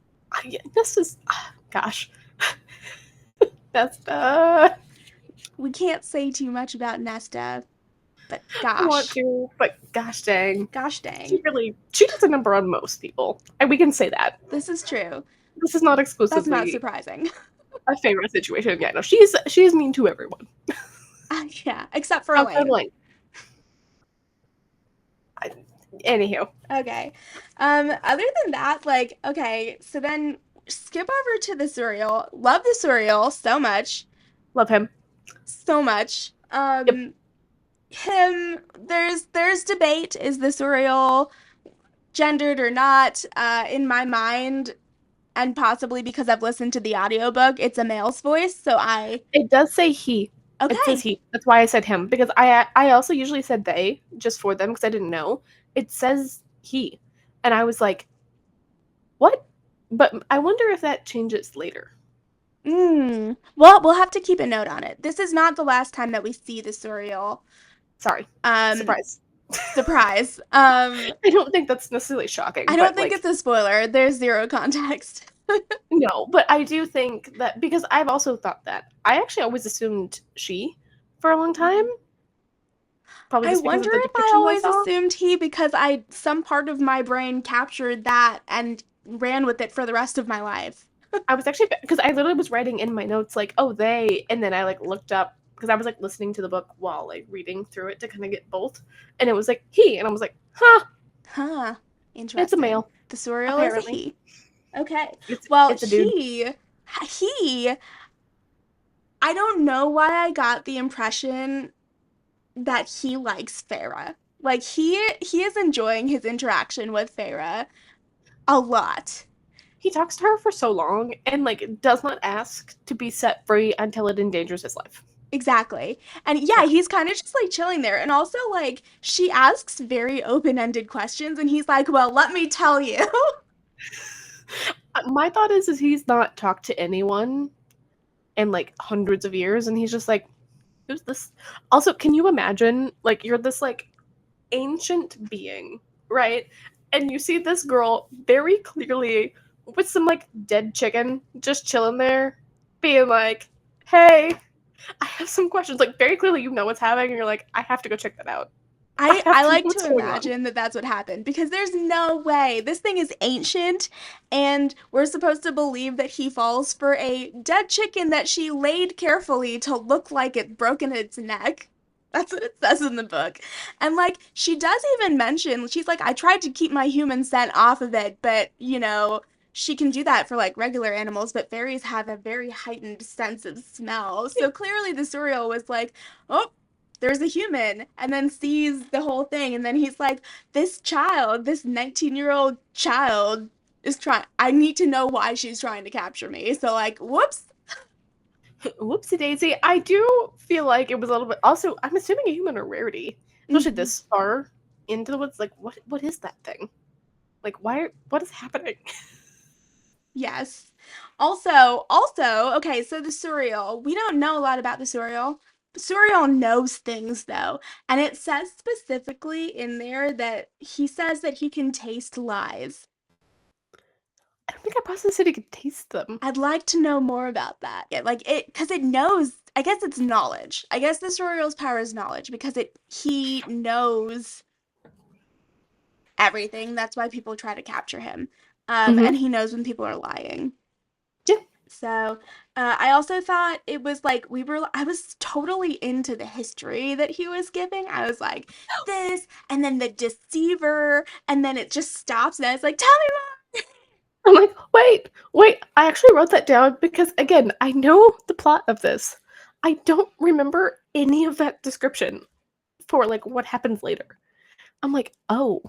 this is gosh, that's We can't say too much about Nesta, but I want gosh, to, but gosh dang, gosh dang. she gets a number on most people, and we can say that. This is true. This is not That's not exclusively surprising. a favorite situation. Yeah, no, she's mean to everyone. Yeah, except for Outside Elaine. Lane. I, Anywho, Okay. Other than that, like, okay, so then skip over to the Suriel. Love the Suriel so much. love him. So much. Yep. Him, there's debate. Is the Suriel gendered or not? In my mind, and possibly because I've listened to the audiobook, it's a male's voice, so I It does say he. It says okay. he. That's why I said him because I also usually said they just for them because I didn't know. It says he, and I was like, what? But I wonder if that changes later. Well, we'll have to keep a note on it. This is not the last time that we see the Suriel. Sorry, Um, surprise. Surprise. I don't think that's necessarily I shocking, don't but think like it's a spoiler. There's zero context. no. But I do think that because I've also thought that I actually always assumed she for a long time, probably I just because wonder of the if I depictions I always saw. assumed he because I some part of my brain captured that and ran with it for the rest of my life. I was actually because I literally was writing in my notes like, oh they, and then I like looked up because I was like listening to the book while like reading through it to kind of get both, and it was like he, and I was like, huh, Huh. it's a Interesting. male The Suriel is a apparently. he. Okay. It's Well, it's a dude. he I don't know why I got the impression that he likes Farah. Like he is enjoying his interaction with Farah a lot. He talks to her for so long and like does not ask to be set free until it endangers his life. Exactly. And yeah, Yeah. he's kind of just like chilling there. And also, like, she asks very open ended questions, and he's like, well, let me tell you. My thought is he's not talked to anyone in like hundreds of years, and he's just like, who's this? Also, can you imagine like you're this like ancient being, right? And you see this girl very clearly with some like dead chicken just chilling there, being like, hey, I have some questions. Like very clearly you know what's happening, and you're like, I have to go check that out. I have I to know like what's to going on. imagine that that's what happened because there's no way. This thing is ancient, and we're supposed to believe that he falls for a dead chicken that she laid carefully to look like it broken its neck. That's what it says in the book. And like she does even mention, she's like, I tried to keep my human scent off of it, but she can do that for like regular animals, but fairies have a very heightened sense of smell. So clearly the Suriel was like, oh, there's a human, and then sees the whole thing, and then he's like, this 19-year-old child is trying, I need to know why she's trying to capture me. So like, whoops. Whoopsie daisy. I do feel like it was a little bit also I'm assuming a human or rarity. Especially Mhm. this far into the woods. Like what is that thing? Like what is happening? Yes. Also, okay, so the Suriel, we don't know a lot about the Suriel. Suriel knows things though, and it says specifically in there that he says that he can taste lies. I don't think I possibly said he could taste them. I'd like to know more about that. Yeah, like it, because it knows. I guess it's knowledge. I guess the Sorial's power is knowledge because he knows everything. That's why people try to capture him. Mm-hmm. And he knows when people are lying. Yeah. So, I also thought it was like I was totally into the history that he was giving. I was like, this, and then the deceiver, and then it just stops, and I was like, tell me more. I'm like, wait. I actually wrote that down because again, I know the plot of this. I don't remember any of that description for like what happens later. I'm like, oh,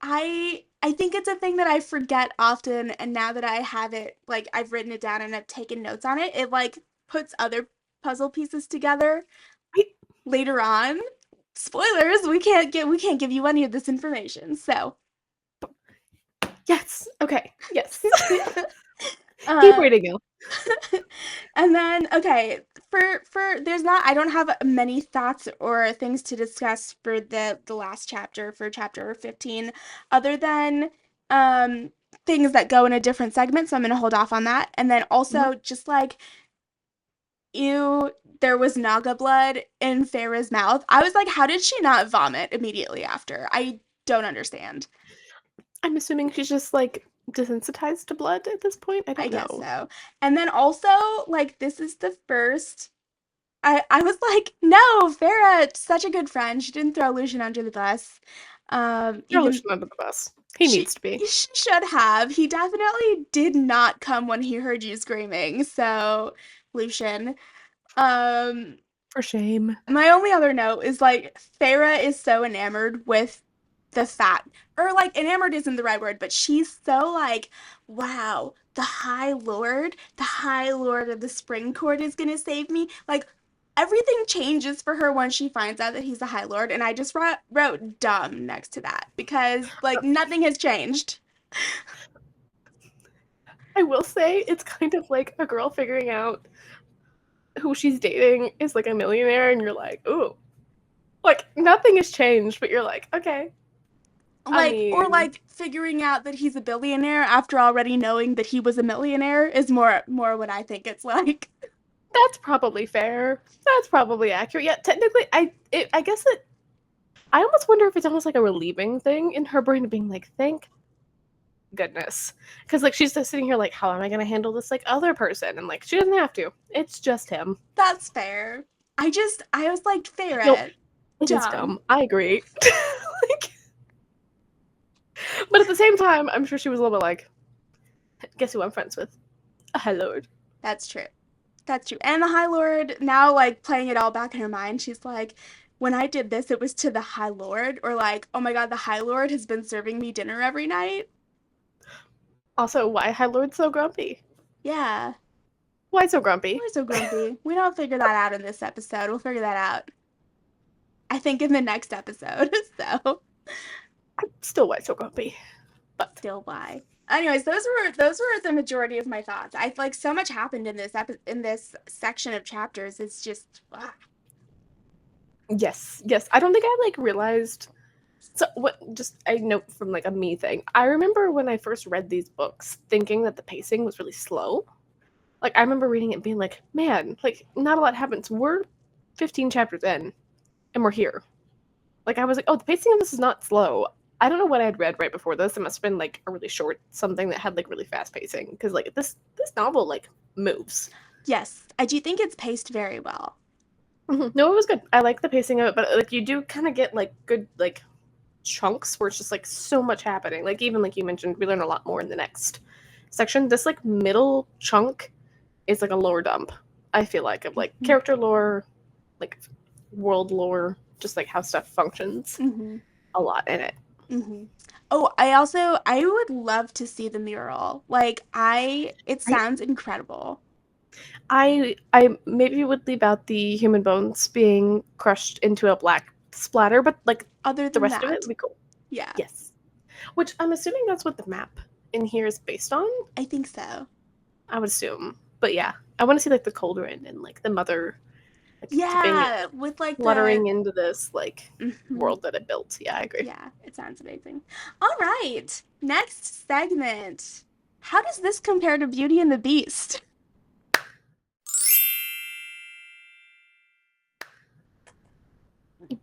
I think it's a thing that I forget often, and now that I have it, like I've written it down and I've taken notes on it, it like puts other puzzle pieces together I, later on. Spoilers, we can't give you any of this information. So, yes. Okay. Yes. Keep uh reading, you. and then okay, for there's not I don't have many thoughts or things to discuss for the last chapter for chapter 15 other than um things that go in a different segment, so I'm going to hold off on that. And then Mhm. also just like ew, there was naga blood in Farah's mouth. I was like, how did she not vomit immediately after? I don't understand. I'm assuming she's just like desensitized to blood at this point. I I don't guess know. so. And then also like this is the first I was like, no, Farah, such a good friend. She didn't throw Lucian under the bus. Throw Even Lucian under the bus. He needs to be. she should have. He definitely did not come when he heard you screaming. So, Lucian. Um, For shame. my only other note is like Farah is so enamored with the fact, or like enamored isn't the right word, but she's so like, wow, the High Lord of the Spring Court is gonna save me. Like everything changes for her when she finds out that he's the High Lord, and I just wrote dumb next to that because like nothing has changed. I will say it's kind of like a girl figuring out who she's dating is like a millionaire, and you're like, ooh, like nothing has changed, but you're like, okay. I Like or mean, like figuring out that he's a billionaire after already knowing that he was a millionaire is more what I think it's like. that's probably fair. That's probably accurate. Yeah, technically, I guess it. I almost wonder if it's almost like a relieving thing in her brain of being like, thank goodness, because like she's just sitting here like, how am I gonna handle this like other person? And like she doesn't have to. It's just him. That's fair. I was like, No, ferret. it is Dumb. dumb. I agree. Like, but at the same time, I'm sure she was a little bit like, guess who I'm friends with? A High Lord. That's true. That's true. And the High Lord, now like playing it all back in her mind, she's like, when I did this, it was to the High Lord, or like, oh my God, the High Lord has been serving me dinner every night. Also, why High Lord so grumpy? Yeah. Why so grumpy? Why so grumpy? We don't figure that out in this episode. We'll figure that out, I think, in the next episode. So I'm still why so grumpy. But still why. Anyways, those were the majority of my thoughts. I like so much happened in in this section of chapters. It's just yes. I don't think I like realized. So what? Just I note from like a me thing. I remember when I first read these books, thinking that the pacing was really slow. Like I remember reading it and being like, man, like not a lot happens. We're 15 chapters in, and we're here. Like I was like, oh, the pacing of this is not slow. I don't know what I had read right before this. It must have been like a really short something that had like really fast pacing because like this novel like moves. yes, I do think it's paced very well. No, it was good. I like the pacing of it, but like you do kind of get like good like chunks where it's just like so much happening. Like even like you mentioned, we learn a lot more in the next section. This like middle chunk is like a lower dump. I feel like of like character lore, like world lore, just like how stuff functions. A lot in it. Oh, I would love to see the mural. Like it sounds incredible. I maybe would leave out the human bones being crushed into a black splatter, but like Other the than rest of it that, would be cool. yeah, Yes. Which I'm assuming that's what the map in here is based on. I think so. I would assume. But yeah, I want to see like the cauldron and like the mother like dipping it, Yeah, with like fluttering into this like Mhm. world that it built. Yeah, I agree. Yeah, it sounds amazing. All right, next segment. How does this compare to Beauty and the Beast?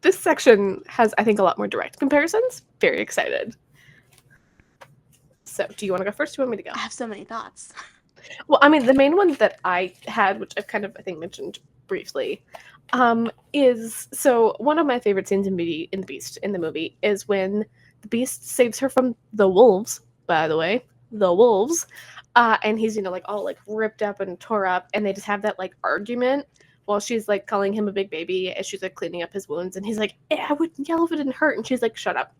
This section has, I think, a lot more direct comparisons. Very excited. So, do you want to go first? Do you want me to go? I have so many thoughts. Well, I mean, the main one that I had, which I've kind of, I think, mentioned briefly, is so one of my favorite scenes in Beauty and the Beast in the movie is when the Beast saves her from the wolves. By the way, the wolves, and he's like all like ripped up and tore up, and they just have that like argument while she's like calling him a big baby as she's like cleaning up his wounds, and he's like, I would yell if it didn't hurt, and she's like, shut up.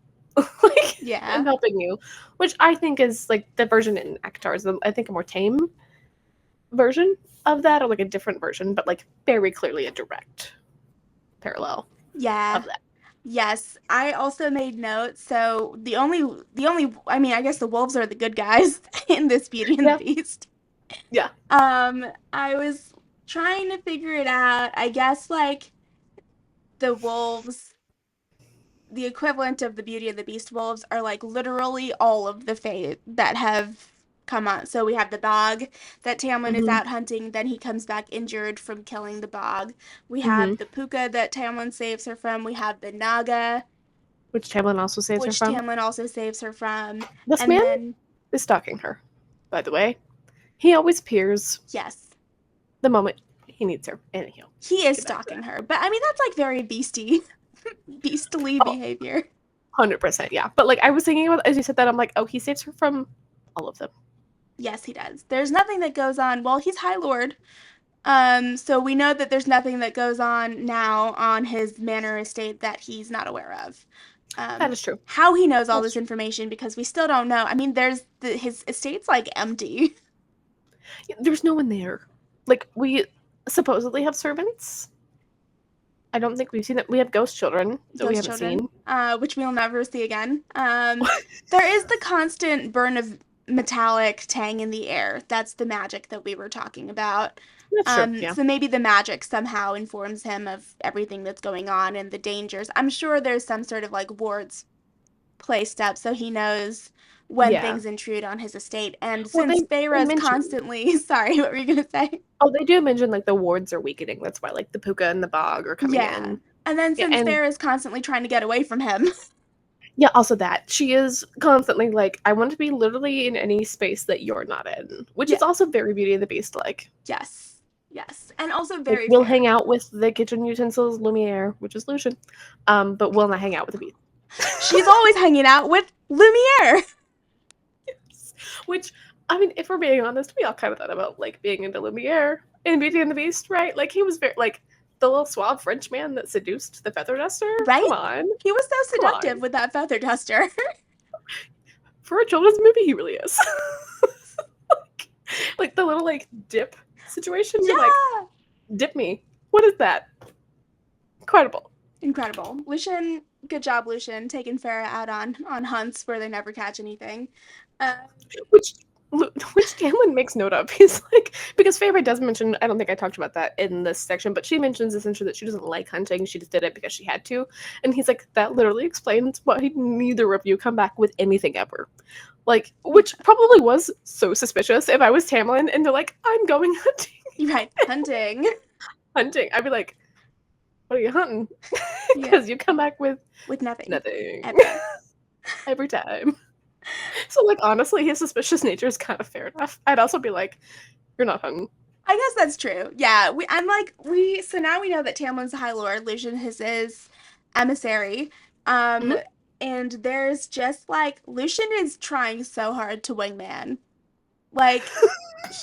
Like, Yeah. I'm helping you, which I think is like the version in Akatar is I think a more tame version of that, or like a different version, but like very clearly a direct parallel Yeah. of that. Yes, I also made notes. So I mean, I guess the wolves are the good guys in this Beauty and Yeah. the Beast. Yeah. I was trying to figure it out. I guess like the wolves, the equivalent of the Beauty and the Beast wolves are like literally all of the Fae that have come on. So we have the bog that Tamlin is out hunting, then he comes back injured from killing the bog. We have the puka that Tamlin saves her from. We have the naga, which Tamlin also saves her which from. Tamlin also saves her from. This And man then is stalking her, by the way. He always appears yes, the moment he needs her. Anyhow, he is stalking her. But I mean that's like very beastly behavior. 100%, yeah. But like I was thinking about as you said that, I'm like, oh, he saves her from all of them. Yes, he does. There's nothing that goes on. Well, he's High Lord. So we know that there's nothing that goes on now on his manor estate that he's not aware of. That is true. How he knows all this information, because we still don't know. I mean, his estate's like empty. There's no one there. Like we supposedly have servants. I don't think we've seen it. We have ghost children that we haven't seen. Which we'll never see again. There is the constant burn of metallic tang in the air. That's the magic that we were talking about. That's true, yeah. So maybe the magic somehow informs him of everything that's going on and the dangers. I'm sure there's some sort of like wards placed up so he knows when things intrude on his estate. And since Feyre's constantly sorry, what were you gonna say? Oh, they do mention like the wards are weakening. That's why like the puka and the bog are coming in. And then since Feyre's constantly trying to get away from him. Yeah, also that. She is constantly like, I want to be literally in any space that you're not in. Which is also very Beauty and the Beast like. Yes. And also very like, we'll hang out with the kitchen utensils, Lumiere, which is Lucian. But we'll not hang out with the Beast. She's always hanging out with Lumiere. Yes. Which, I mean, if we're being honest, we all kind of thought about like being into Lumiere in Beauty and the Beast, right? Like he was very like the little suave French man that seduced the feather duster. Right? Come on. He was so seductive with that feather duster. For a children's movie, he really is. like the little like dip situation. You're like, Yeah. dip me. What is that? Incredible. Incredible. Lucian, good job, Lucian, taking Farah out on hunts where they never catch anything. Uh, Which which Tamlin makes note of. He's like, because Feyre does mention, I don't think I talked about that in this section, but she mentions essentially that she doesn't like hunting. She just did it because she had to. And he's like, that literally explains why neither of you come back with anything ever. Like, which probably was so suspicious if I was Tamlin and they're like, I'm going hunting. right, hunting. Hunting. I'd be like, what are you hunting? Yeah, Because you come back with with nothing. nothing Ever. every time. So, like, honestly, his suspicious nature is kind of fair enough. I'd also be like, you're not hunting. I guess that's true. Yeah, I'm like, so now we know that Tamlin's the High Lord, Lucian is his emissary. Um, Mhm. and there's just like, Lucian is trying so hard to wingman. Like,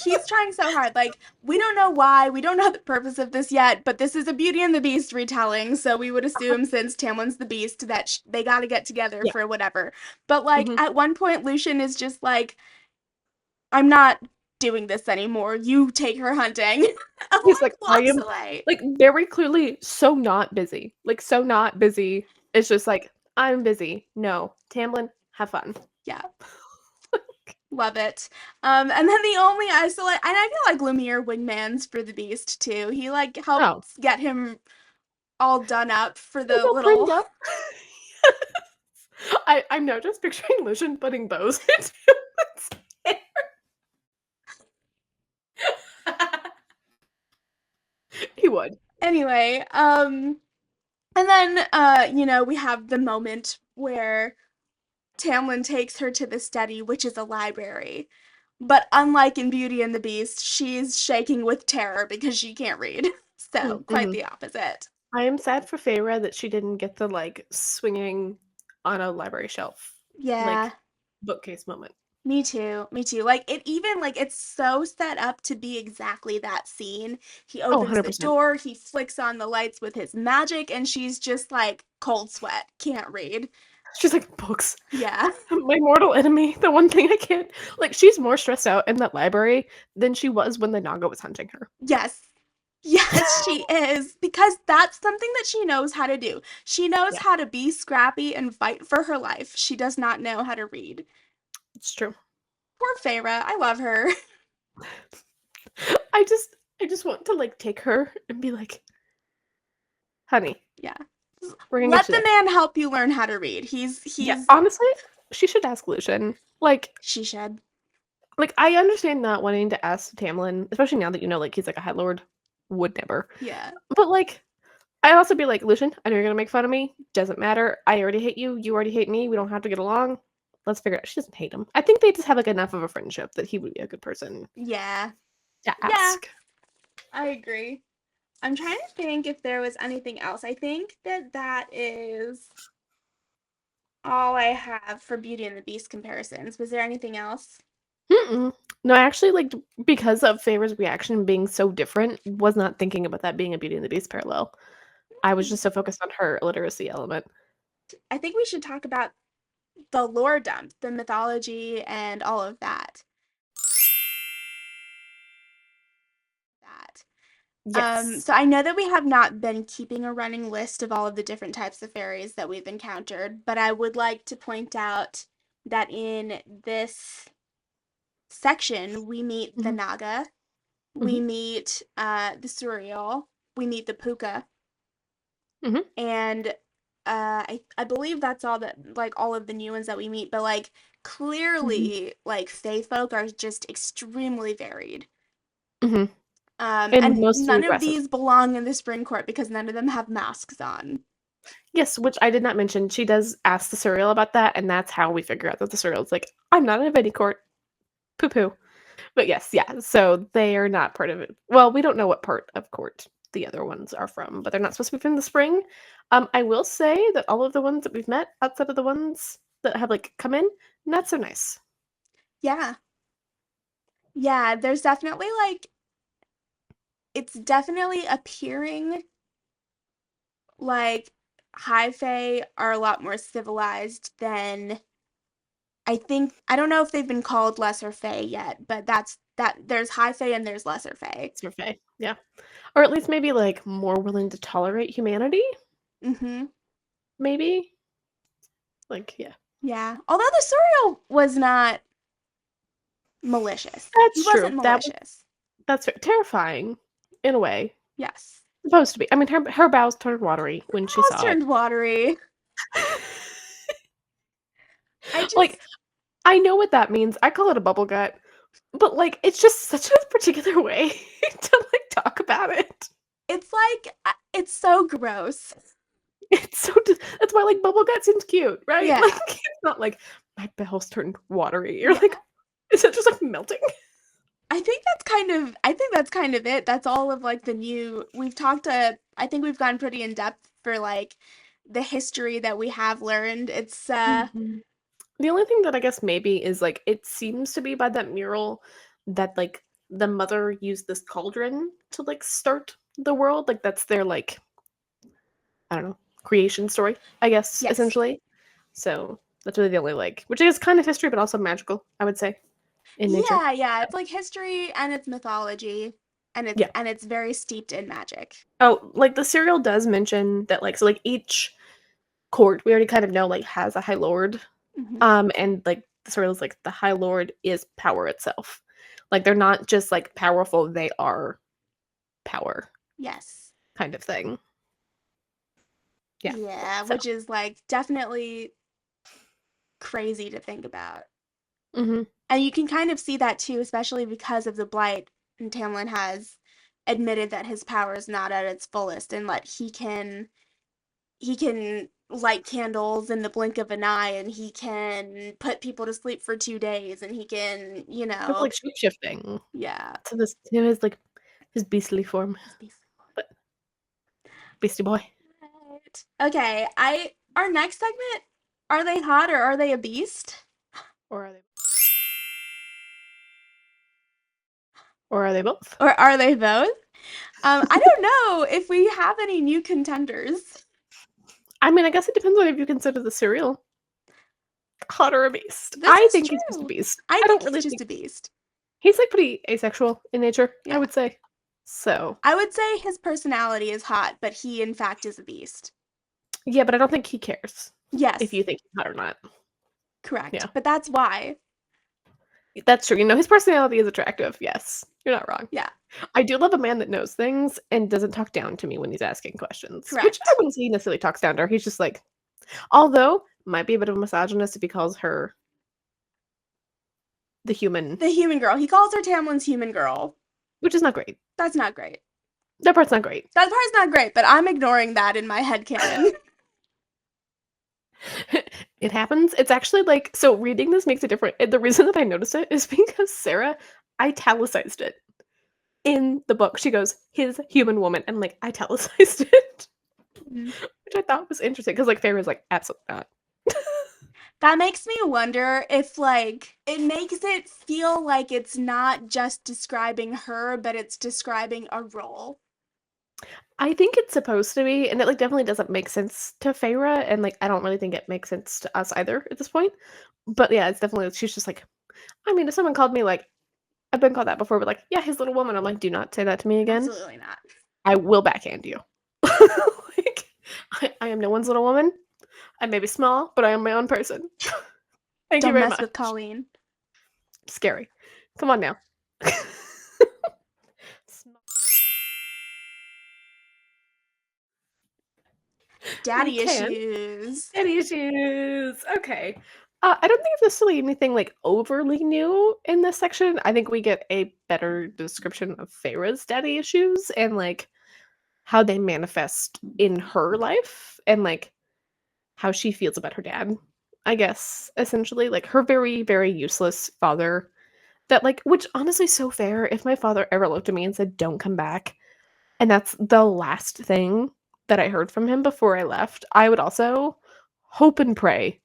he's trying so hard. Like, we don't know why, we don't know the purpose of this yet, but this is a Beauty and the Beast retelling, so we would assume since Tamlin's the Beast that they gotta get together Yeah. for whatever. But like, Mhm. at one point, Lucian is just like, I'm not doing this anymore. You take her hunting. And He's like like, I walks am, away. like, very clearly so not busy. Like, so not busy. It's just like, I'm busy. No. Tamlin, have fun. Yeah, love it. And then the only isolate, and I feel like Lumiere wingmans for the Beast too. He like Oh. helps get him all done up for He's the all primed little. up. I'm now just picturing Lucian putting bows into his hair. He would. Anyway, and then we have the moment where Tamlin takes her to the study, which is a library. But unlike in Beauty and the Beast, she's shaking with terror because she can't read. So, quite Mm-hmm. the opposite. I am sad for Feyre that she didn't get the like swinging on a library shelf, Yeah, like bookcase moment. me too. Me too. Like it even like it's so set up to be exactly that scene. He Oh, opens the 100%. door, he flicks on the lights with his magic, and she's just like cold sweat, can't read. She's like, books. Yeah. My mortal enemy, the one thing I can't. Like, she's more stressed out in that library than she was when the Naga was hunting her. Yes. Yes, she is. Because that's something that she knows how to do. She knows Yeah, how to be scrappy and fight for her life. She does not know how to read. it's true. Poor Feyre. I love her. I just, I just want to like take her and be like, honey, Yeah. we're gonna get Let you the there. man help you learn how to read. Yeah, He's honestly, she should ask Lucian. she should. Like I understand not wanting to ask Tamlin, especially now that you know, like he's like a High Lord, would never. Yeah. But like, I'd also be like, Lucian, I know you're gonna make fun of me. Doesn't matter. I already hate you. You already hate me. We don't have to get along. Let's figure it out. She doesn't hate him. I think they just have like enough of a friendship that he would be a good person Yeah. to Yeah, ask. I agree. I'm trying to think if there was anything else. I think that that is all I have for Beauty and the Beast comparisons. Was there anything else? Mm-mm. No, I actually like because of Favor's reaction being so different, was not thinking about that being a Beauty and the Beast parallel. I was just so focused on her illiteracy element. I think we should talk about the lore dump, the mythology, and all of that. That. Yes. So I know that we have not been keeping a running list of all of the different types of fairies that we've encountered, but I would like to point out that in this section we meet the Hmm. Naga, Hmm. we meet the Suriel, we meet the Puka, Hmm. and I believe that's all that like all of the new ones that we meet, but like Hmm. clearly like Fae folk are just extremely varied. Hmm. And And mostly none of aggressive. these belong in the spring court because none of them have masks on. Yes, which I did not mention. She does ask the Suriel about that, and that's how we figure out that the Suriel's like, I'm not in any court. Poo poo. But yes, yeah. So they are not part of it. Well, we don't know what part of court the other ones are from, but they're not supposed to be from the spring. I will say that all of the ones that we've met outside of the ones that have like come in, not so nice. Yeah. Yeah, there's definitely like it's definitely appearing like high fae are a lot more civilized than I think I don't know if they've been called lesser fae yet, but that there's high fae and there's lesser fae. It's fae. Yeah. Or at least maybe like more willing to tolerate humanity, Mm-hmm. maybe. Like, yeah. Yeah. Although the Suriel was not malicious. He That's wasn't true. malicious. That's terrifying in a way. Yes. Supposed to be. I mean, her bowels turned watery when she House saw it. turned watery. I Like, just, I know what that means. I call it a bubble gut, but like, it's just such a particular way to like talk about it. it's like, it's so gross. It's so. That's why like bubble gut seems cute, right? Like, Yeah. it's not like my bowels turned watery. You're Yeah. like, is it just like melting? I think that's kind of it. That's all of like the new we've talked I think we've gone pretty in depth for like the history that we have learned. It's Mhm. The only thing that I guess maybe is like it seems to be by that mural that like the mother used this cauldron to like start the world. Like that's their like I don't know creation story, I guess yes. essentially. So that's really the only like which is kind of history, but also magical. I would say in nature. Yeah, yeah. It's like history and it's mythology Yeah. and it's very steeped in magic. Oh, like the serial does mention that like so like each court we already kind of know like has a high lord. Hmm. And like the serial is like the high lord is power itself. Like they're not just like powerful, they are power Yes. kind of thing. Yeah. Yeah, So which is like definitely crazy to think about. mhm. And you can kind of see that too, especially because of the blight. And Tamlin has admitted that his power is not at its fullest and that he can light candles in the blink of an eye and he can put people to sleep for 2 days and he can, With like shape shifting yeah. to this to his like his beastly form. His beast. But beastie boy. Right. Okay, I our next segment, are they hot or are they a beast? Or are they or are they both? Or are they both? I don't know if we have any new contenders. I mean, I guess it depends on if you consider the cereal hot or a beast. This I is think he's just a true. beast. I I think don't he's really just think a beast. he's like pretty asexual in nature, I Yeah. would say. So I would say his personality is hot, but he in fact is a beast. yeah, but I don't think he cares if Yes, you think he's hot or not. correct. Yeah. But that's why. That's true. You know, his personality is attractive. Yes. You're not wrong. Yeah, I do love a man that knows things and doesn't talk down to me when he's asking questions, which I correct. wouldn't say he necessarily talks down to her. He's just like, although might be a bit of a misogynist if he calls her the human, The human girl. He calls her Tamlin's human girl. which is not great. That's not great. That part's not great. That part's not great, but I'm ignoring that in my head canon. It happens. It's actually like so reading this makes it different. And the reason that I noticed it is because Sarah italicized it in the book. She goes, his human woman, and like italicized it. Which I thought was interesting because like Feyre's like, absolutely not. That makes me wonder if, like, it makes it feel like it's not just describing her, but it's describing a role. I think it's supposed to be, and it like definitely doesn't make sense to Feyre, and like I don't really think it makes sense to us either at this point. But yeah, it's definitely she's just like, I mean, if someone called me like I've been called that before, but like, yeah, his little woman, I'm like, do not say that to me again. Absolutely not. I will backhand you. Like, I am no one's little woman. I may be small, but I am my own person. Thank you Don't very mess much. with Colleen. Scary. Come on now. We Daddy can. issues. Daddy issues. Okay. I don't think it's necessarily anything like overly new in this section. I think we get a better description of Feyre's daddy issues and like how they manifest in her life and like how she feels about her dad. I guess essentially like her very very useless father that like which honestly so fair if my father ever looked at me and said don't come back and that's the last thing that I heard from him before I left, I would also hope and pray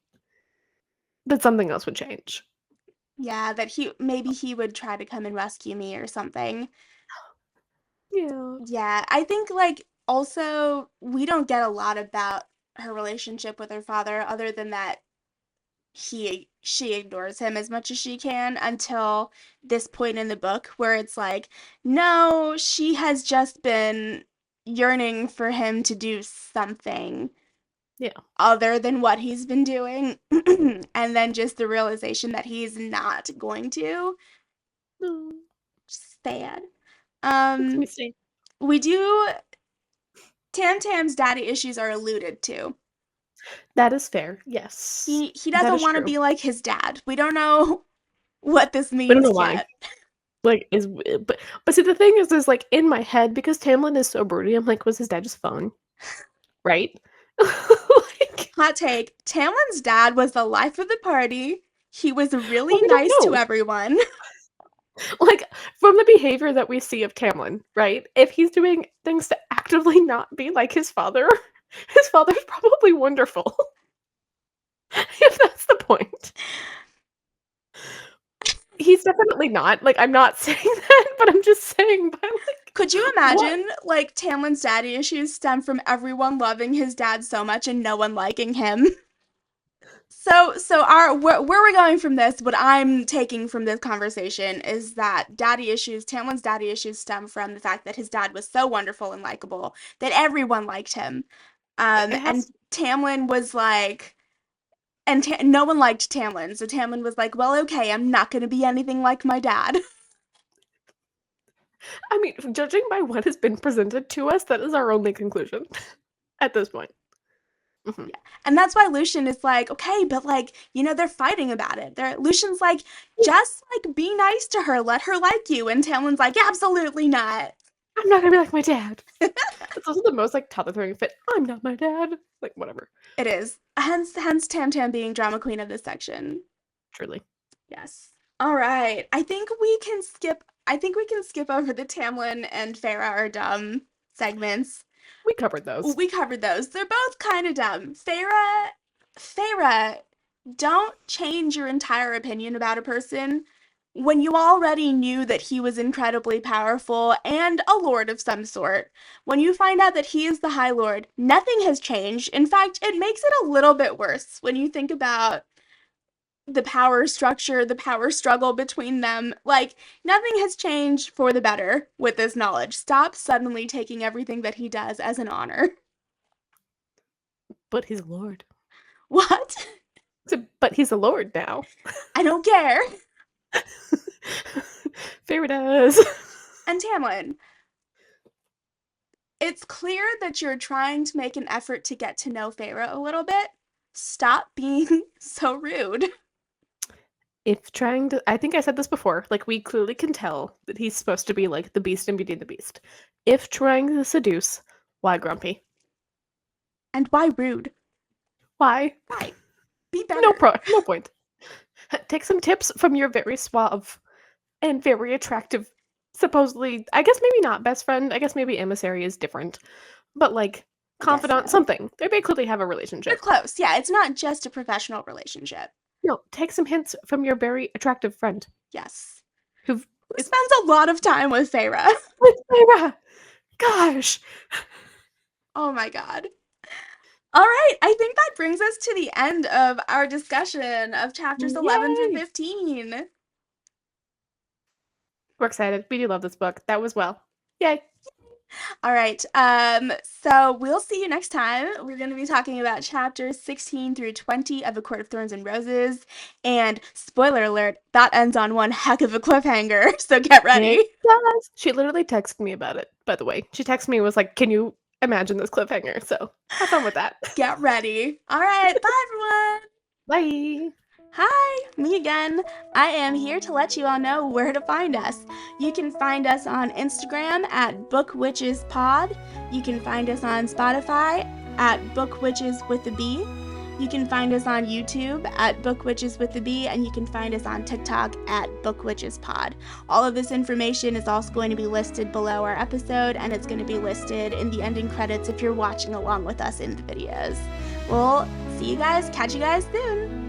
that something else would change. Yeah, that maybe he would try to come and rescue me or something. Yeah. Yeah, I think like also we don't get a lot about her relationship with her father other than that she ignores him as much as she can until this point in the book where it's like, no, she has just been yearning for him to do something Yeah. other than what he's been doing. And then just the realization that he's not going to. No, Sad. makes Um, me sad. we do. Tam Tam's daddy issues are alluded to. That is fair. Yes. He That doesn't is want to true. be like his dad. We don't know what this We don't know means why. yet. Like, but see, the thing is like in my head because Tamlin is so broody. I'm like, was his dad just fun? Right? Like, Hot take: Tamlin's dad was the life of the party. He was well, really we don't nice to know. everyone. Like from the behavior that we see of Tamlin, right? If he's doing things to actively not be like his father's probably wonderful. If that's the point. He's definitely not. Like, I'm not saying that, but I'm just saying by like Could you what? imagine, like, Tamlin's daddy issues stem from everyone loving his dad so much and no one liking him? So our where we're going from this, what I'm taking from this conversation is that Tamlin's daddy issues stem from the fact that his dad was so wonderful and likable that everyone liked him. It And has Tamlin was like, no one liked Tamlin, so Tamlin was like, well, okay, I'm not gonna be anything like my dad. I mean, judging by what has been presented to us, that is our only conclusion at this point. Mhm. Yeah. And that's why Lucian is like, okay, but like, they're fighting about it. Lucian's like, Yeah, just like be nice to her, let her like you. And Tamlin's like, absolutely not. I'm not gonna be like my dad. It's also the most like toddler throwing fit. I'm not my dad. Like whatever. It is. Hence Tam Tam being drama queen of this section. Truly, Yes. All right. I think we can skip over the Tamlin and Farah are dumb segments. we covered those. We covered those. They're both kind of dumb. Farah, don't change your entire opinion about a person when you already knew that he was incredibly powerful and a lord of some sort. When you find out that he is the High Lord, nothing has changed. In fact, it makes it a little bit worse when you think about the power structure, the power struggle between them. Like, nothing has changed for the better with this knowledge. Stop suddenly taking everything that he does as an honor. But he's a lord. What? But he's a lord now. I don't care. Fair does. And Tamlin, it's clear that you're trying to make an effort to get to know Feyre a little bit. Stop being so rude. If trying to, I think I said this before, like we clearly can tell that he's supposed to be like the beast in Beauty and the Beast. If trying to seduce, why grumpy? And why rude? Why? Why? Be better. No point. Take some tips from your very suave and very attractive, supposedly, I guess maybe not best friend, I guess maybe emissary is different, but like I guess confidant, so. something. They clearly have a They're relationship. close. Yeah, it's not just a professional relationship. No, take some hints from your very attractive friend Yes. who Who is spends a lot of time with Feyre? with Myra. Gosh. Oh my god. All right, I think that brings us to the end of our discussion of chapters 11 through Yay! 15. We're excited. We do love this book. That was well. Yay. All right, so we'll see you next time. We're going to be talking about chapters 16 through 20 of A Court of Thorns and Roses. And spoiler alert, that ends on one heck of a cliffhanger, so get ready. It does. She literally texted me about it, by the way. She texted me and was like, can you imagine this cliffhanger? So have fun with that. Get ready. All right, bye everyone. Bye. Hi, me again. I am here to let you all know where to find us. You can find us on Instagram at BookWitchesPod. You can find us on Spotify at BookWitches with a B. You can find us on YouTube at BookWitches with a B, and you can find us on TikTok at BookWitchesPod. All of this information is also going to be listed below our episode, and it's going to be listed in the ending credits if you're watching along with us in the videos. We'll see you guys, catch you guys soon.